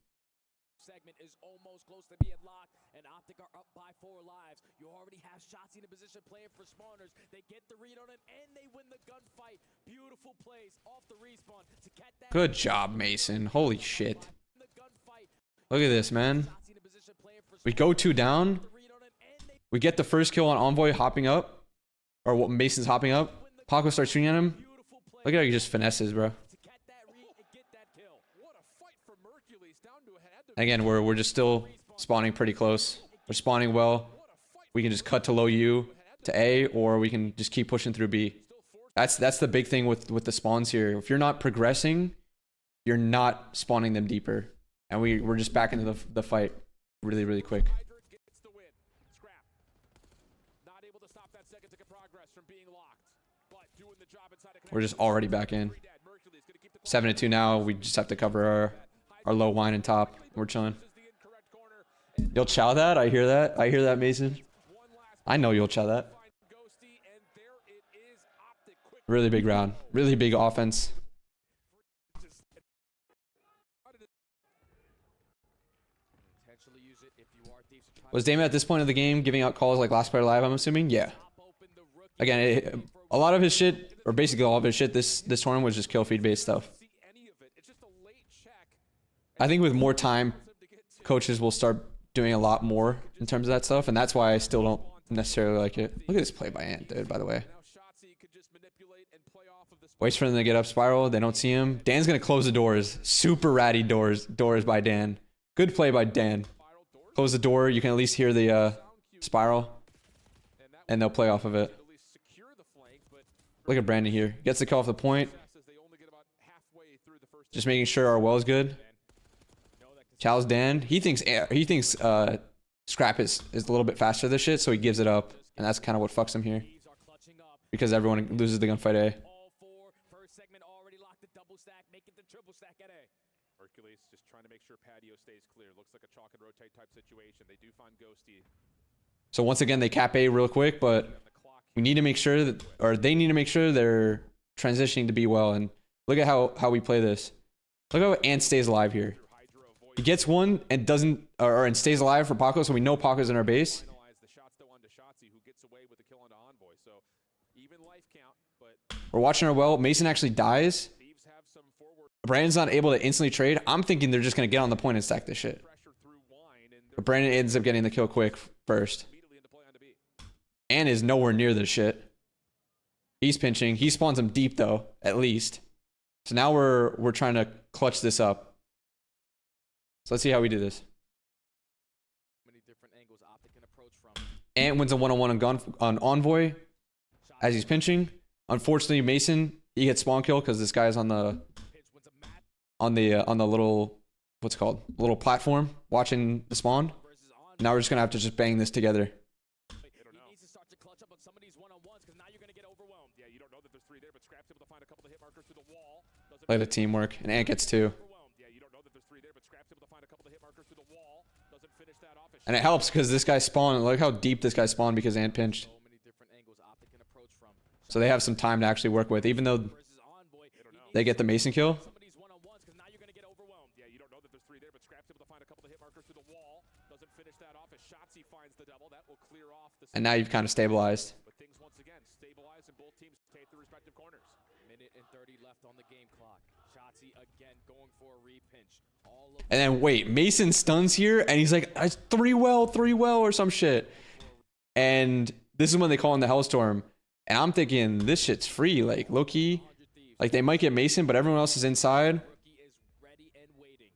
Segment is almost close to being locked, and OpTic are up by 4 lives. You already have shots in a position playing for spawners. They get the read on it, and they win the gunfight. Beautiful plays off the respawn to catch that. Good job, Mason. Holy shit. The gunfight. Look at this, man. Shots in a position playing for We go 2 down. the read on it, and they We get the first kill on Envoy hopping up. Or what Mason's hopping up. Paco starts shooting at him. beautiful play Look at how he just finesses, bro. to catch that read and get that kill. what a fight for Mercules down to a head. Again, we're just still spawning pretty close. We're spawning well. We can just cut to low U to A, or we can just keep pushing through B. That's the big thing with the spawns here. If you're not progressing, you're not spawning them deeper. And we're just back into the fight really, really quick. Hydra gets the win. Scrap. Not able to stop that second to get progress from being locked. But doing the job inside of We're just already back in. Mercules gonna keep the 7-2 now. We just have to cover our low wine and top. We're chilling. the incorrect corner. You'll chow that? I hear that. I hear that, Mason. One last I know you'll chow that. find Ghosty, and there it is. OpTic quick. Really big round. Really big offense. Potentially use it if you are thieves to try Was Damon at this point of the game giving out calls like last player live, I'm assuming? Yeah. to pop open the rookie. Again, a lot of his shit, or basically all of his shit this tournament was just kill feed based stuff. See any of it. It's just a late check. I think with more time, coaches will start doing a lot more in terms of that stuff, and that's why I still don't necessarily like it. Look at this play by Ant, dude, by the way. Now Shotzi could just manipulate and play off of the Waits for them to get up spiral. They don't see him. Dan's going to close the doors. Super ratty doors by Dan. Good play by Dan. spiral doors. Close the door. You can at least hear the spiral, And that and they'll play off of it. at least secure the flank, but Look at Brandon here. Gets the kill off the point. as they only get about halfway through the first Just making sure our well is good. Chow's Dan. He thinks Scrap is a little bit faster this shit, so he gives it up, and that's kind of what fucks him here Thieves are clutching up. because everyone loses the gunfight A. All 4. First segment already locked the double stack, making the triple stack at A. Hercules just trying to make sure patio stays clear. Looks like a chalk and rotate type situation. They do find Ghosty So once again, they cap A real quick, but on the clock. we need to make sure that, or they need to make sure they're transitioning to be well. And look at how we play this. Look how Ant stays alive here. Hydra avoids He gets one and doesn't, and stays alive for Paco, so we know Paco's in our base. finalize the shots though onto Shotzi, who gets away with the kill onto Envoy. So even life count, but We're watching our well. Mason actually dies. Thieves have some forward Brandon's not able to instantly trade. I'm thinking they're just going to get on the point and stack this shit. pressure through wine, and But they're Brandon ends up getting the kill quick first. immediately into play onto B. And is nowhere near this shit. He's pinching. He spawns him deep though, at least. So now we're trying to clutch this up. So let's see how we do this. Many different angles OpTic can approach from. Ant wins a one-on-one on Envoy as he's pinching. Unfortunately, Mason, he gets spawn kill because this guy is on the Pitch wins a match on the little, what's it called, little platform watching the spawn. versus on. Now we're just gonna have to just bang this together. He needs to start to clutch up on some of these one-on-ones because now you're going to get overwhelmed. Yeah, you don't know that there's 3 there, but Scrap's able to find a couple of hit markers through the wall. Doesn't Play the teamwork, and Ant gets 2. overwhelmed. Yeah, you don't know that there's 3 there, but Scrap's able to find a couple of hit markers through the wall. Doesn't finish that off. And it helps because this guy spawned. Look how deep this guy spawned because Ant pinched. So many different angles OpTic can approach from. So they have some time to actually work with, even though Versus Envoy. they get the Mason kill. Some of these one-on-ones because now you're going to get overwhelmed. Yeah, you don't know that there's 3 there, but Scrap's able to find a couple of hit markers through the wall. Doesn't finish that off as Shotzi finds the double. That will clear off the... And now you've kind of stabilized. But things once again stabilize and both teams take their respective corners. Minute and 30 left on the game clock. Shotzi again going for a repinch. All of And then wait, Mason stuns here, and he's like, "I 3-well, 3-well," or some shit. And this is when they call in the Hellstorm. And I'm thinking, this shit's free, like low key. Like they might get Mason, but everyone else is inside. rookie is ready and waiting.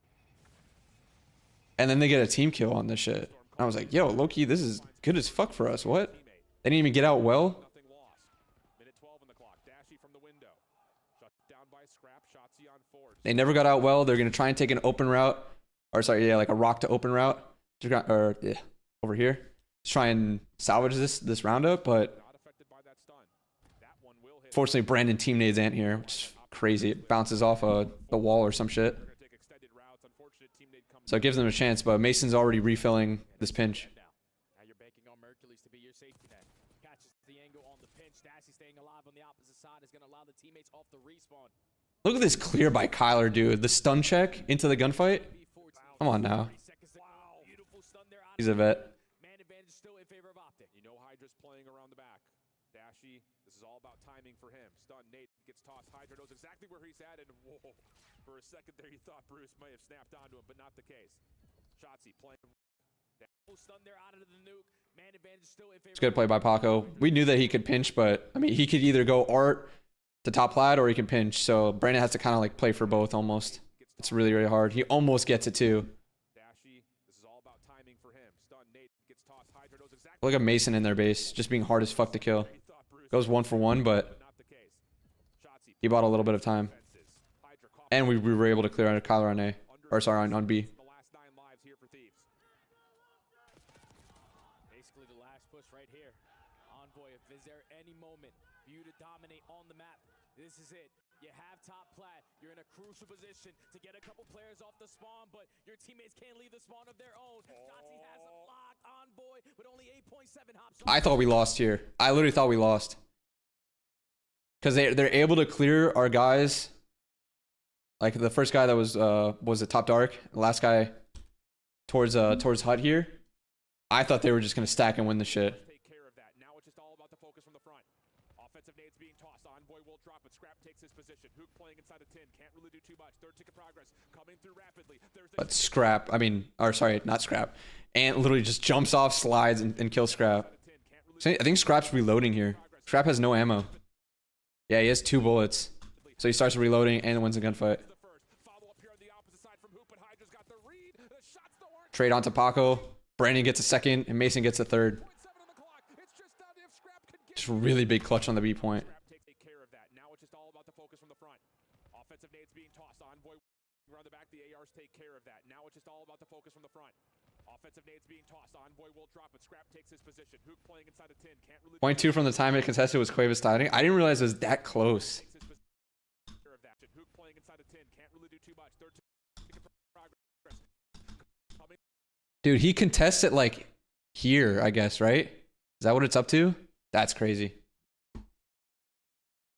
And then they get a team kill on this shit. And I was like, yo, low key, this is good as fuck for us. What? They didn't even get out well. Nothing lost. Minute 12 on the clock. Dashy from the window. Shut down by Scrap. Shotzi on forward. They never got out well. They're gonna try and take an open route, or sorry, yeah, like a rock to open route, or yeah, over here. Let's try and salvage this roundup, but Not affected by that stun. That one will hit. fortunately, Brandon team nades ant here, which is crazy. It bounces off the wall or some shit, They're gonna take extended routes. Unfortunate teammate comes so it gives them a chance. But Mason's already refilling this pinch. Now you're banking on Mercules to be your safety net. Catches the angle on the pinch. Dashy staying alive on the opposite side is going to allow the teammates off the respawn. Look at this clear by Kyler, dude. The stun check into the gunfight. Come on now. Wow. Beautiful stun there out He's of a vet. man advantage still in favor of OpTic. You know Hydra's playing around the back. Dashy, this is all about timing for him. Stun, Nate gets tossed. Hydra knows exactly where he's at, and whoa, for a second there you thought Bruce may have snapped onto him, but not the case. Shotzi playing. Stun there out of the nuke. Man advantage still in favor. It's good play by Paco. We knew that he could pinch, but I mean, he could either go art to top plat or he can pinch. So Brandon has to kind of like play for both almost. It's really, really hard. He almost gets it too. Dashy, this is all about timing for him. Stun, Nate gets tossed. Hydra knows exactly. Look at Mason in their base, just being hard as fuck to kill. He thought Bruce Goes 1 for 1, but not the case. Shotzi he bought a little bit of time. fences. Hydra caught And we were able to clear on Kyler on A. Or sorry, on B. the last 9 lives here for Thieves. Basically the last push right here. Envoy, if is there any moment for you to dominate on the map, this is it. You have top plat. You're in a crucial position to get a couple players off the spawn, but your teammates can't leave the spawn of their own. Shotzi has a locked. Envoy with only 8.7 hops. I thought we lost here. I literally thought we lost. Because they're able to clear our guys. Like the first guy that was a top dark. The last guy towards hut here. I thought they were just gonna stack and win the shit. Take care of that. Now it's just all about the focus from the front. Offensive nades being tossed. Envoy will drop it. Scrap takes his position. Hook playing inside the 10. Can't really do too much. Third tick of progress. Coming through rapidly. There's the But Scrap, I mean, or sorry, not Scrap. Ant literally just jumps off, slides, and kills Scrap. 10. Can't really So I think Scrap's reloading here. Scrap has no ammo. Yeah, he has 2 bullets. So he starts reloading and wins the gunfight. the first. Follow up here on the opposite side from Hoop, but Hydra's got the read. The shots that weren't Trade onto Paco. Brandon gets a second, and Mason gets a third. 0.7 on the clock. It's just down to if Scrap could get Just really big clutch on the B point. Scrap take care of that. Now it's just all about the focus from the front. Offensive nades being tossed. Envoy around the back. The ARs take care of that. Now it's just all about the focus from the front. Offensive nades being tossed. Envoy will drop it. Scrap takes his position. Hook playing inside the 10. Can't really Point 2 from the time it contested was Cuevas timing. I didn't realize it was that close. takes his position. Care of that. Hook playing inside the 10. Can't really do too much. Third tick of progress. Coming Dude, he contests it like here, I guess, right? Is that what it's up to? That's crazy.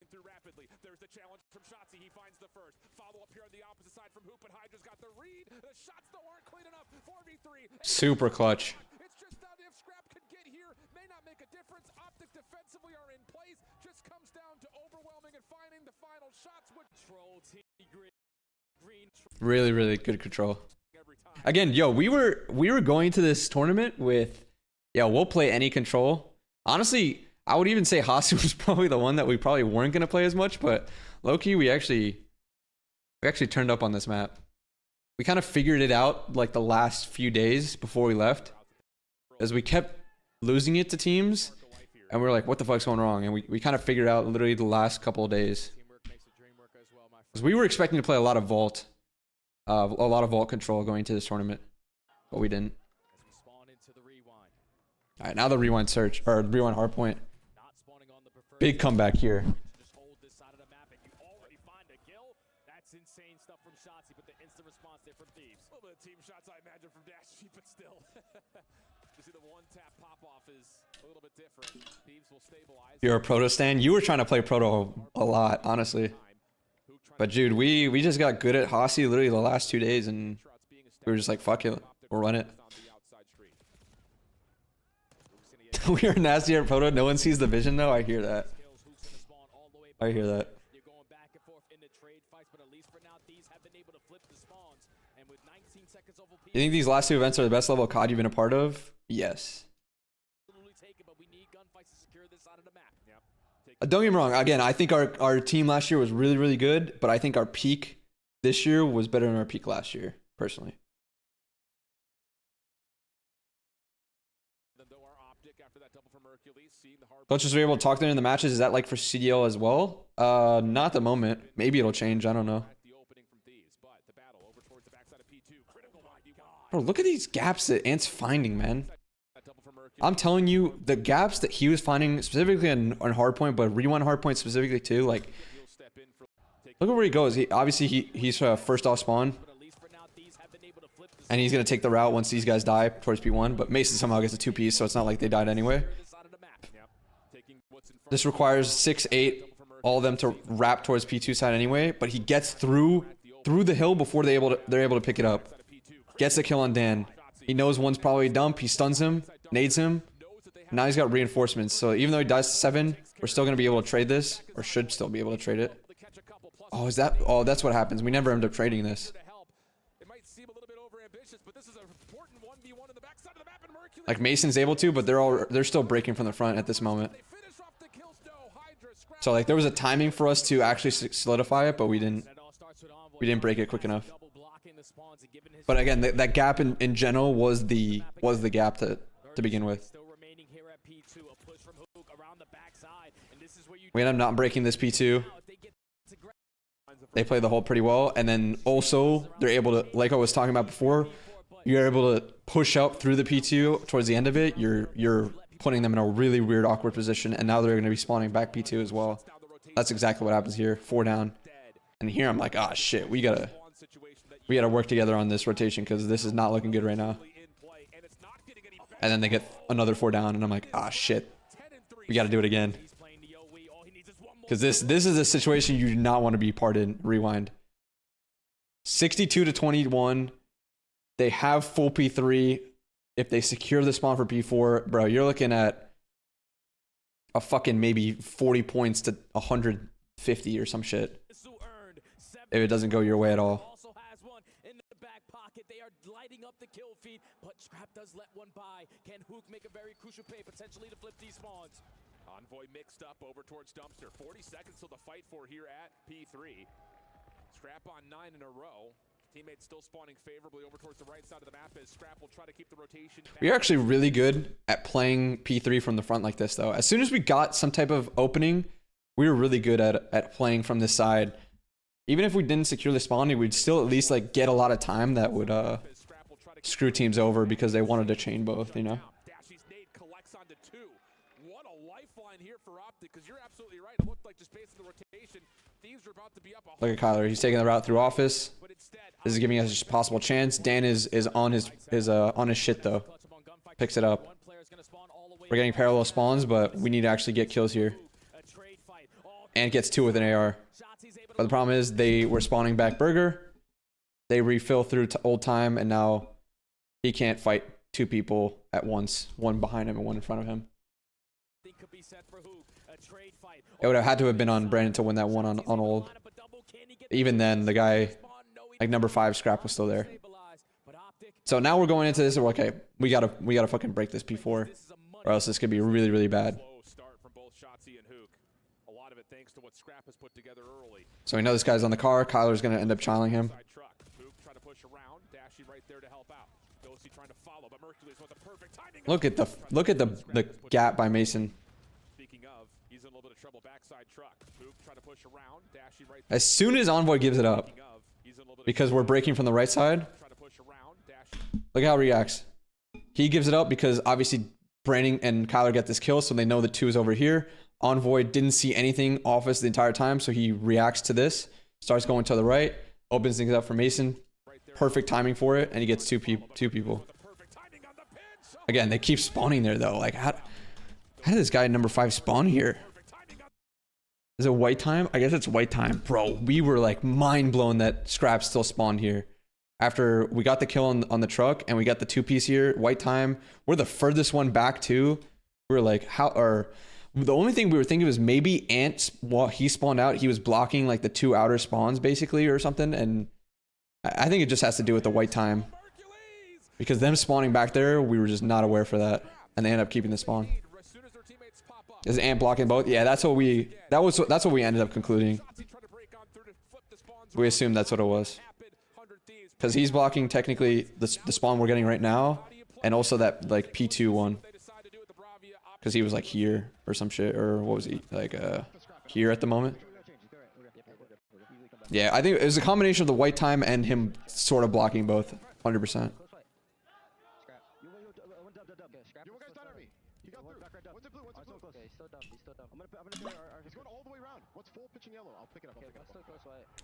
through rapidly. There's the challenge from Shotzi. He finds the first. Follow up here on the opposite side from Hoop, and Hydra's got the read. The shots that weren't clean enough. 4v3. Super clutch. It's just down to if Scrap could get here. May not make a difference. OpTic defensively are in place. Just comes down to overwhelming and finding the final shots with Troll T green Really, really good control. every time. Again, yo, we were going to this tournament with, yeah, we'll play any control. Honestly, I would even say Hasu was probably the one that we probably weren't gonna play as much, but low-key we actually turned up on this map. We kind of figured it out like the last few days before we left, as we kept losing it to teams, and we were like, what the fuck's going wrong? And we kind of figured out literally the last couple of days. teamwork makes the dream work as well, my Because we were expecting to play a lot of vault control going into this tournament, but we didn't. As we spawn into the rewind. All right, now the rewind search or rewind hardpoint. Not spawning on the preferred. Big comeback here. Just hold this side of the map and you already find a kill. That's insane stuff from Shotzi, but the instant response there from Thieves. A little bit of team shots, I imagine, from Dashy, but still. You see the one-tap pop-off is a little bit different. Thieves will stabilize. You're a proto stan. You were trying to play proto a lot, honestly. But dude, we just got good at Hasi literally the last 2 days, and We were just like, fuck it, we'll run it. We are nasty at Proto. No one sees the vision though. I hear that. I hear that. You're going back and forth in the trade fights, but at least for now, these have been able to flip the spawns. And with 19 seconds over, You think these last two events are the best level of COD you've been a part of? Yes. but we need gunfights to secure this side of the map. Don't get me wrong. Again, I think our team last year was really, really good, but I think our peak this year was better than our peak last year, personally. Coaches were able to talk there in the matches. Is that like for CDL as well? Not at the moment. Maybe it'll change. I don't know. Bro, look at these gaps that Ant's finding, man. I'm telling you, the gaps that he was finding specifically on Hardpoint, but Rewind Hardpoint specifically too, like, look at where he goes. He's first off spawn. And he's going to take the route once these guys die towards P1, but Mason somehow gets a 2-piece, so it's not like they died anyway. This requires 6, 8, all of them to wrap towards P2 side anyway, but he gets through the hill before they're able to pick it up. Gets the kill on Dan. He knows one's probably a dump. He stuns him, nades him. Now he's got reinforcements, so even though he dies to 7, we're still going to be able to trade this, or should still be able to trade it. Oh, is that? Oh, that's what happens. We never end up trading this. Like Mason's able to, but they're still breaking from the front at this moment. So like there was a timing for us to actually solidify it, but we didn't break it quick enough. But again, that gap in general was the gap to begin with. We end up not breaking this P2. They play the hole pretty well, and then also they're able to, like I was talking about before, you're able to push up through the P2 towards the end of it. You're putting them in a really weird, awkward position, and now they're going to be spawning back P2 as well. That's exactly what happens here. 4 down, and here I'm like, ah, shit, we gotta work together on this rotation because this is not looking good right now. And then they get another 4 down, and I'm like, ah, shit, we got to do it again. Because this is a situation you do not want to be part in. Rewind. 62-21. They have full P3. If they secure the spawn for P4, bro, you're looking at a fucking maybe 40 points to 150 or some shit. If it doesn't go your way at all. They are lighting up the kill feed, but Scrap does let one by. Can Hook make a very crucial play potentially to flip these spawns? Envoy mixed up over towards Dumpster. 40 seconds till the fight for here at P3. Scrap on 9 in a row. Teammates still spawning favorably over towards the right side of the map as Scrap will try to keep the rotation back. We are actually really good at playing P3 from the front like this, though. As soon as we got some type of opening, we were really good at playing from this side. Even if we didn't secure the spawning, we'd still at least like get a lot of time that would screw teams over because they wanted to chain both, you know? What a lifeline here for OpTic, because you're absolutely right. It looked like just based on the rotation, thieves are about to be up. Look at Kyler. He's taking the route through office. This is giving us a possible chance. Dan is on his shit though. Picks it up. We're getting parallel spawns, but we need to actually get kills here. And gets 2 with an AR. But the problem is they were spawning back Burger. They refill through to old time, and now he can't fight 2 people at once. One behind him and one in front of him. It would have had to have been on Brandon to win that one on old. Even then, the guy, like number 5 Scrap was still there. So now we're going into this and we're okay, we gotta fucking break this P4, or else this could be really, really bad. So we know this guy's on the car. Kyler's gonna end up chilling him. Look at the gap by Mason. As soon as Envoy gives it up, because we're breaking from the right side, look how he reacts. He gives it up because obviously Brandon and Kyler get this kill, so they know the 2 is over here. Envoy didn't see anything off us the entire time, so he reacts to this, starts going to the right, opens things up for Mason. Perfect timing for it, and he gets two people. Again, they keep spawning there though. Like how did this guy at number 5 spawn here? Is it white time? I guess it's white time. Bro, we were like mind blown that Scrap still spawned here. after we got the kill on the truck and we got the 2-piece here, white time. We're the furthest one back too. We were like, how are the only thing we were thinking was maybe Ant, while he spawned out, he was blocking like the 2 outer spawns basically or something. And I think it just has to do with the white time, because them spawning back there, we were just not aware for that, and they end up keeping the spawn. Is Ant blocking both? Yeah, that's what we ended up concluding. We assumed that's what it was. Because he's blocking technically the spawn we're getting right now, and also that like P2 one. Because he was like here or some shit, or what was he like here at the moment? Yeah, I think it was a combination of the white time and him sort of blocking both, 100%.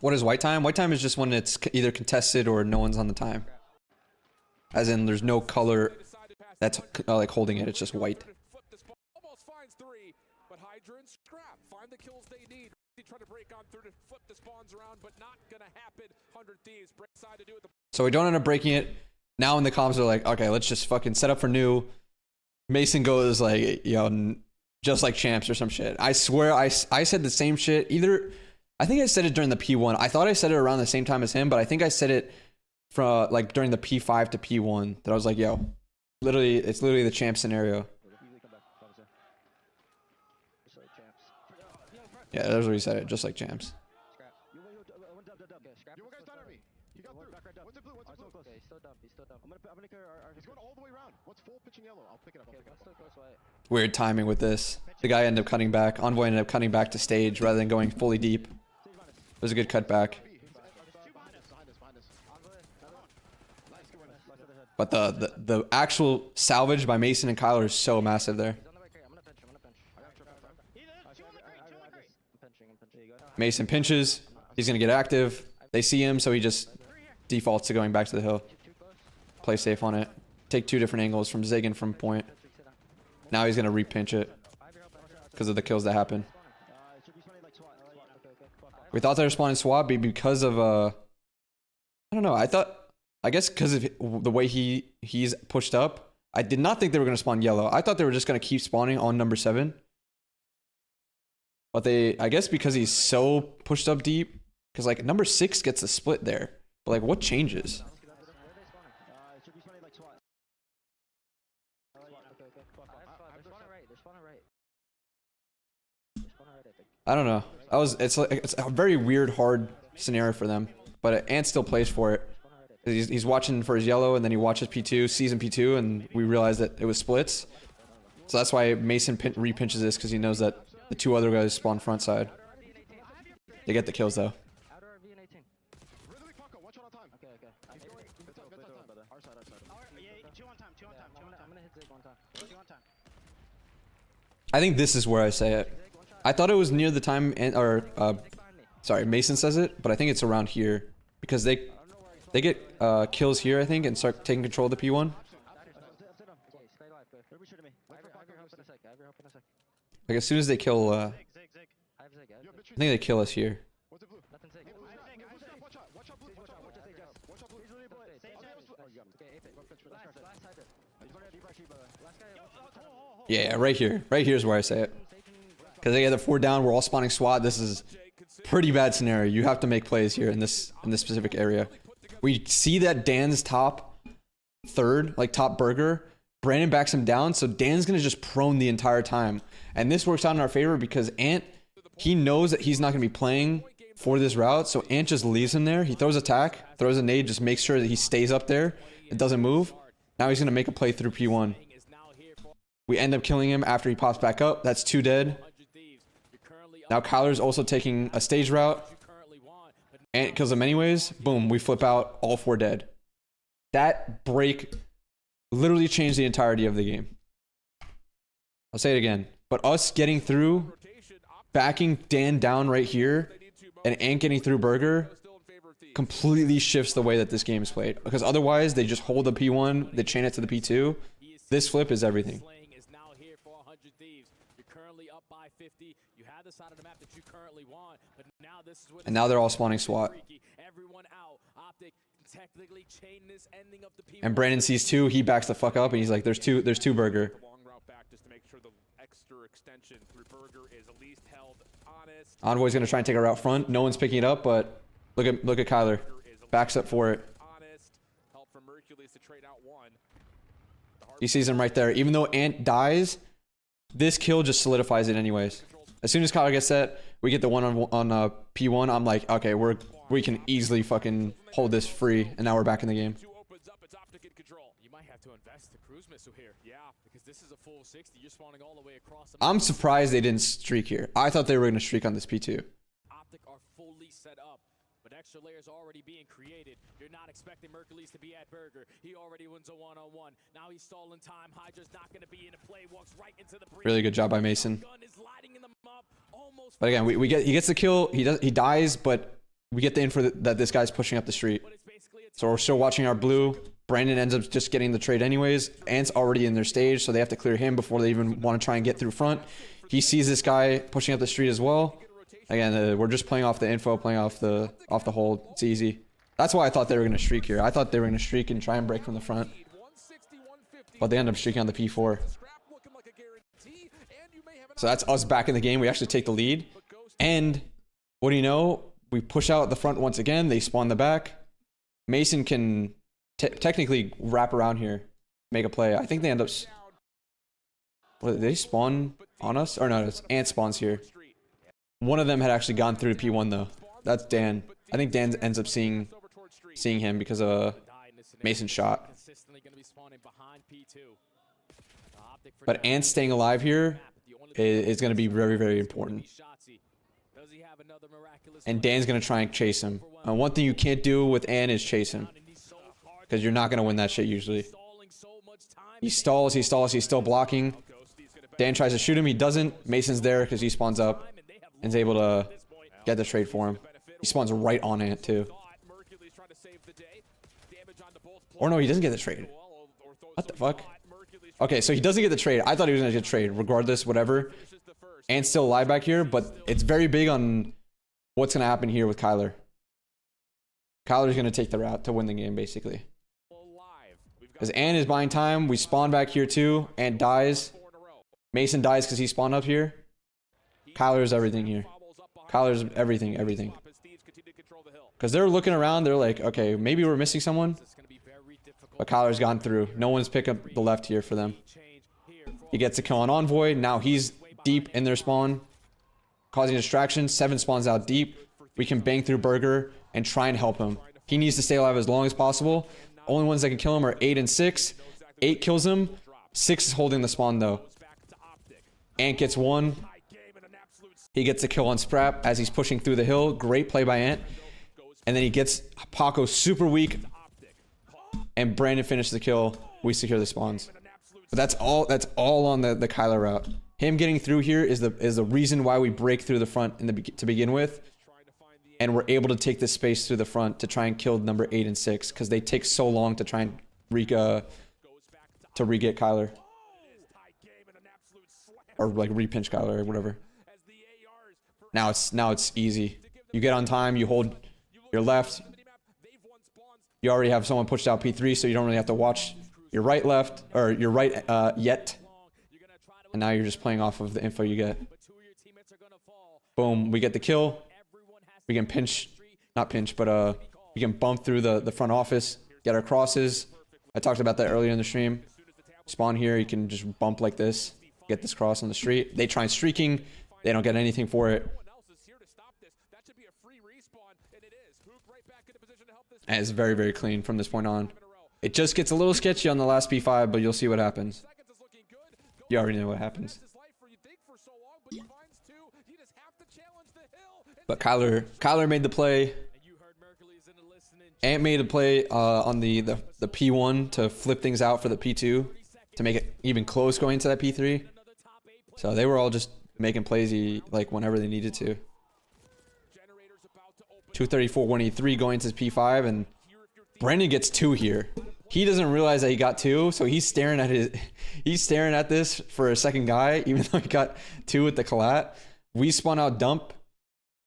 What is white time? White time is just when it's either contested or no one's on the time. As in, there's no color that's like holding it. It's just white. Almost finds 3, but Hydra and Scrap find the kills they need. They try to break on through to flip the spawns around, but not gonna happen. 100 Thieves break side to do it. So we don't end up breaking it. Now in the comms are like, okay, let's just fucking set up for new. Mason goes like, yo, just like champs or some shit. I swear I said the same shit. Either, I think I said it during the P1. I thought I said it around the same time as him, but I think I said it from like during the P5 to P1. That I was like, yo, literally, it's literally the champ scenario. Yeah, that's what he said it, just like champs. Weird timing with this. The guy ended up cutting back. Envoy ended up cutting back to stage rather than going fully deep. It was a good cutback. But the actual salvage by Mason and Kyler is so massive there. Mason pinches. He's going to get active. They see him, so he just defaults to going back to the hill. Play safe on it. Take 2 different angles from Zig and from point. Now he's going to repinch it because of the kills that happen. We thought they were spawning SWAT because of, I don't know. I guess because of the way he's pushed up. I did not think they were going to spawn yellow. I thought they were just going to keep spawning on number 7. But I guess because he's so pushed up deep, because like number 6 gets a split there. But like, what changes? I don't know. It's a very weird, hard scenario for them. But Ant still plays for it. He's watching for his yellow, and then he watches P2, sees him P2, and we realize that it was splits. So that's why Mason repinches this, because he knows that the 2 other guys spawn front side. They get the kills though. I think this is where I say it. I thought it was near the time, sorry, Mason says it, but I think it's around here because they get kills here, I think, and start taking control of the P1. Like as soon as they kill, I think they kill us here. Yeah, right here. Right here is where I say it. Because they get the 4 down, we're all spawning SWAT. This is pretty bad scenario. You have to make plays here in this specific area. We see that Dan's top 3rd, like top burger. Brandon backs him down, so Dan's gonna just prone the entire time. And this works out in our favor because Ant, he knows that he's not gonna be playing for this route, so Ant just leaves him there. He throws attack, throws a nade, just makes sure that he stays up there. It doesn't move. Now he's gonna make a play through P1. We end up killing him after he pops back up. That's 2 dead. Now Kyler's also taking a stage route. Ant kills him anyways. Boom, we flip out, all 4 dead. That break literally changed the entirety of the game. I'll say it again. But us getting through, backing Dan down right here, and Ant getting through Burger completely shifts the way that this game is played. Because otherwise, they just hold the P1, they chain it to the P2. This flip is everything. And now they're all spawning SWAT. Everyone out. OpTic technically chain this ending of the P1. And Brandon sees two. He backs the fuck up, and he's like, "There's two burger." The long route back just to make sure the extra extension through Burger is at least held honest. Envoy's gonna try and take a route front. No one's picking it up, but look at Kyler. Backs up for it. Honest. Help from Mercules to trade out one. He sees him right there. Even though Ant dies, this kill just solidifies it anyways. As soon as Kyler gets set, we get the one on P1. I'm like, okay, we can easily fucking hold this free, and now we're back in the game. Two opens up, it's OpTic in control. You might have to invest the cruise missile here. Yeah. Because this is a full 60. You're spawning all the way across the I'm map. surprised they didn't streak here. I thought they were gonna streak on this P2. OpTic are fully set up, but extra layers already being created. You're not expecting Mercules to be at Burger. He already wins a one-on-one. Now he's stalling time. Hydra's not going to be in a play. Walks right into the breach. Really good job by Mason. Gun is lighting them up. Almost. But again, he gets the kill. He dies, but we get the info that this guy's pushing up the street. But it's basically a So we're still watching our blue. Brandon ends up just getting the trade anyways. Ant's already in their stage, so they have to clear him before they even want to try and get through front. He sees this guy pushing up the street as well. Again, we're just playing off the info, playing off the hold. It's easy. That's why I thought they were going to streak here. I thought they were going to streak and try and break from the front. But they end up streaking on the P4. So that's us back in the game. We actually take the lead. And what do you know? We push out the front once again. They spawn the back. Mason can technically wrap around here, make a play. I think they end up... Did they spawn on us? Or no, it's Ant spawns here. One of them had actually gone through to P1 though. That's Dan. I think Dan ends up seeing him because of Mason's shot. But Ant staying alive here is going to be very, very important. And Dan's going to try and chase him. One thing you can't do with Ant is chase him. Because you're not going to win that shit usually. He stalls, he's still blocking. Dan tries to shoot him, he doesn't. Mason's there because he spawns up and is able to get the trade for him. He spawns right on Ant too. Or no, he doesn't get the trade. What the fuck? Okay, so he doesn't get the trade. I thought he was going to get trade. Regardless, whatever. Ant's still alive back here, but it's very big on what's going to happen here with Kyler. Kyler's going to take the route to win the game, basically. Because Ant is buying time. We spawn back here too. Ant dies. Mason dies because he spawned up here. Kyler's everything here. Kyler's everything. Because they're looking around. They're like, okay, maybe we're missing someone. But Kyler's gone through. No one's picked up the left here for them. He gets a kill on Envoy. Now he's deep in their spawn, causing distraction. 7 spawns out deep. We can bang through Burger and try and help him. He needs to stay alive as long as possible. Only ones that can kill him are 8 and 6. 8 kills him. 6 is holding the spawn though. Ant gets 1. He gets a kill on Sprap as he's pushing through the hill. Great play by Ant. And then he gets Paco super weak. And Brandon finishes the kill. We secure the spawns. But that's all on the Kyler route. Him getting through here is the reason why we break through the front to begin with. And we're able to take this space through the front to try and kill number 8 and 6. Because they take so long to try and re-get Kyler. Or like re-pinch Kyler or whatever. Now it's easy. You get on time, you hold your left. You already have someone pushed out P3, so you don't really have to watch your right left or your right yet. And now you're just playing off of the info you get. Boom, we get the kill. We can pinch, not pinch, but we can bump through the front office, get our crosses. I talked about that earlier in the stream. Spawn here, you can just bump like this, get this cross on the street. They try streaking, they don't get anything for it. And it's very, very clean from this point on. It just gets a little sketchy on the last P5, but you'll see what happens. You already know what happens. But Kyler made the play. Ant made a play on the P1 to flip things out for the P2 to make it even close going to that P3. So they were all just making plays like whenever they needed to. 234, 183 going to P5, and Brendan gets 2 here. He doesn't realize that he got 2, so he's staring at this for a second guy, even though he got 2 with the collat. We spawn out dump.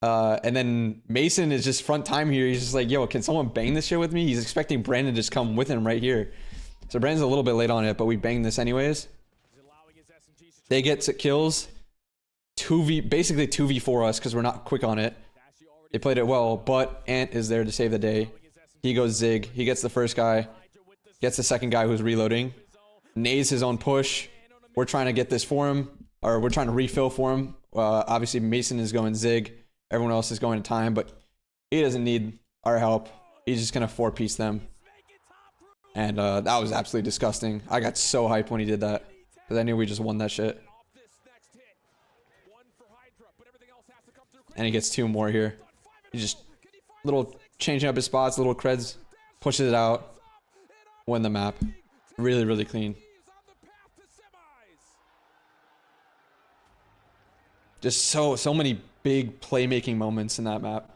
And then Mason is just front time here. He's just like, yo, can someone bang this shit with me? He's expecting Brandon to just come with him right here. So Brandon's a little bit late on it, but we bang this anyways. They get kills. Basically 2v4 us because we're not quick on it. They played it well, but Ant is there to save the day. He goes Zig. He gets the first guy. Gets the second guy who's reloading. Nades his own push. We're trying to get this for him. Or we're trying to refill for him. Obviously Mason is going Zig. Everyone else is going to time, but he doesn't need our help. He's just going to 4-piece them. And that was absolutely disgusting. I got so hyped when he did that. Because I knew we just won that shit. And he gets 2 more here. He just little changing up his spots, little creds, pushes it out, win the map. Really, really clean. Just so many big playmaking moments in that map.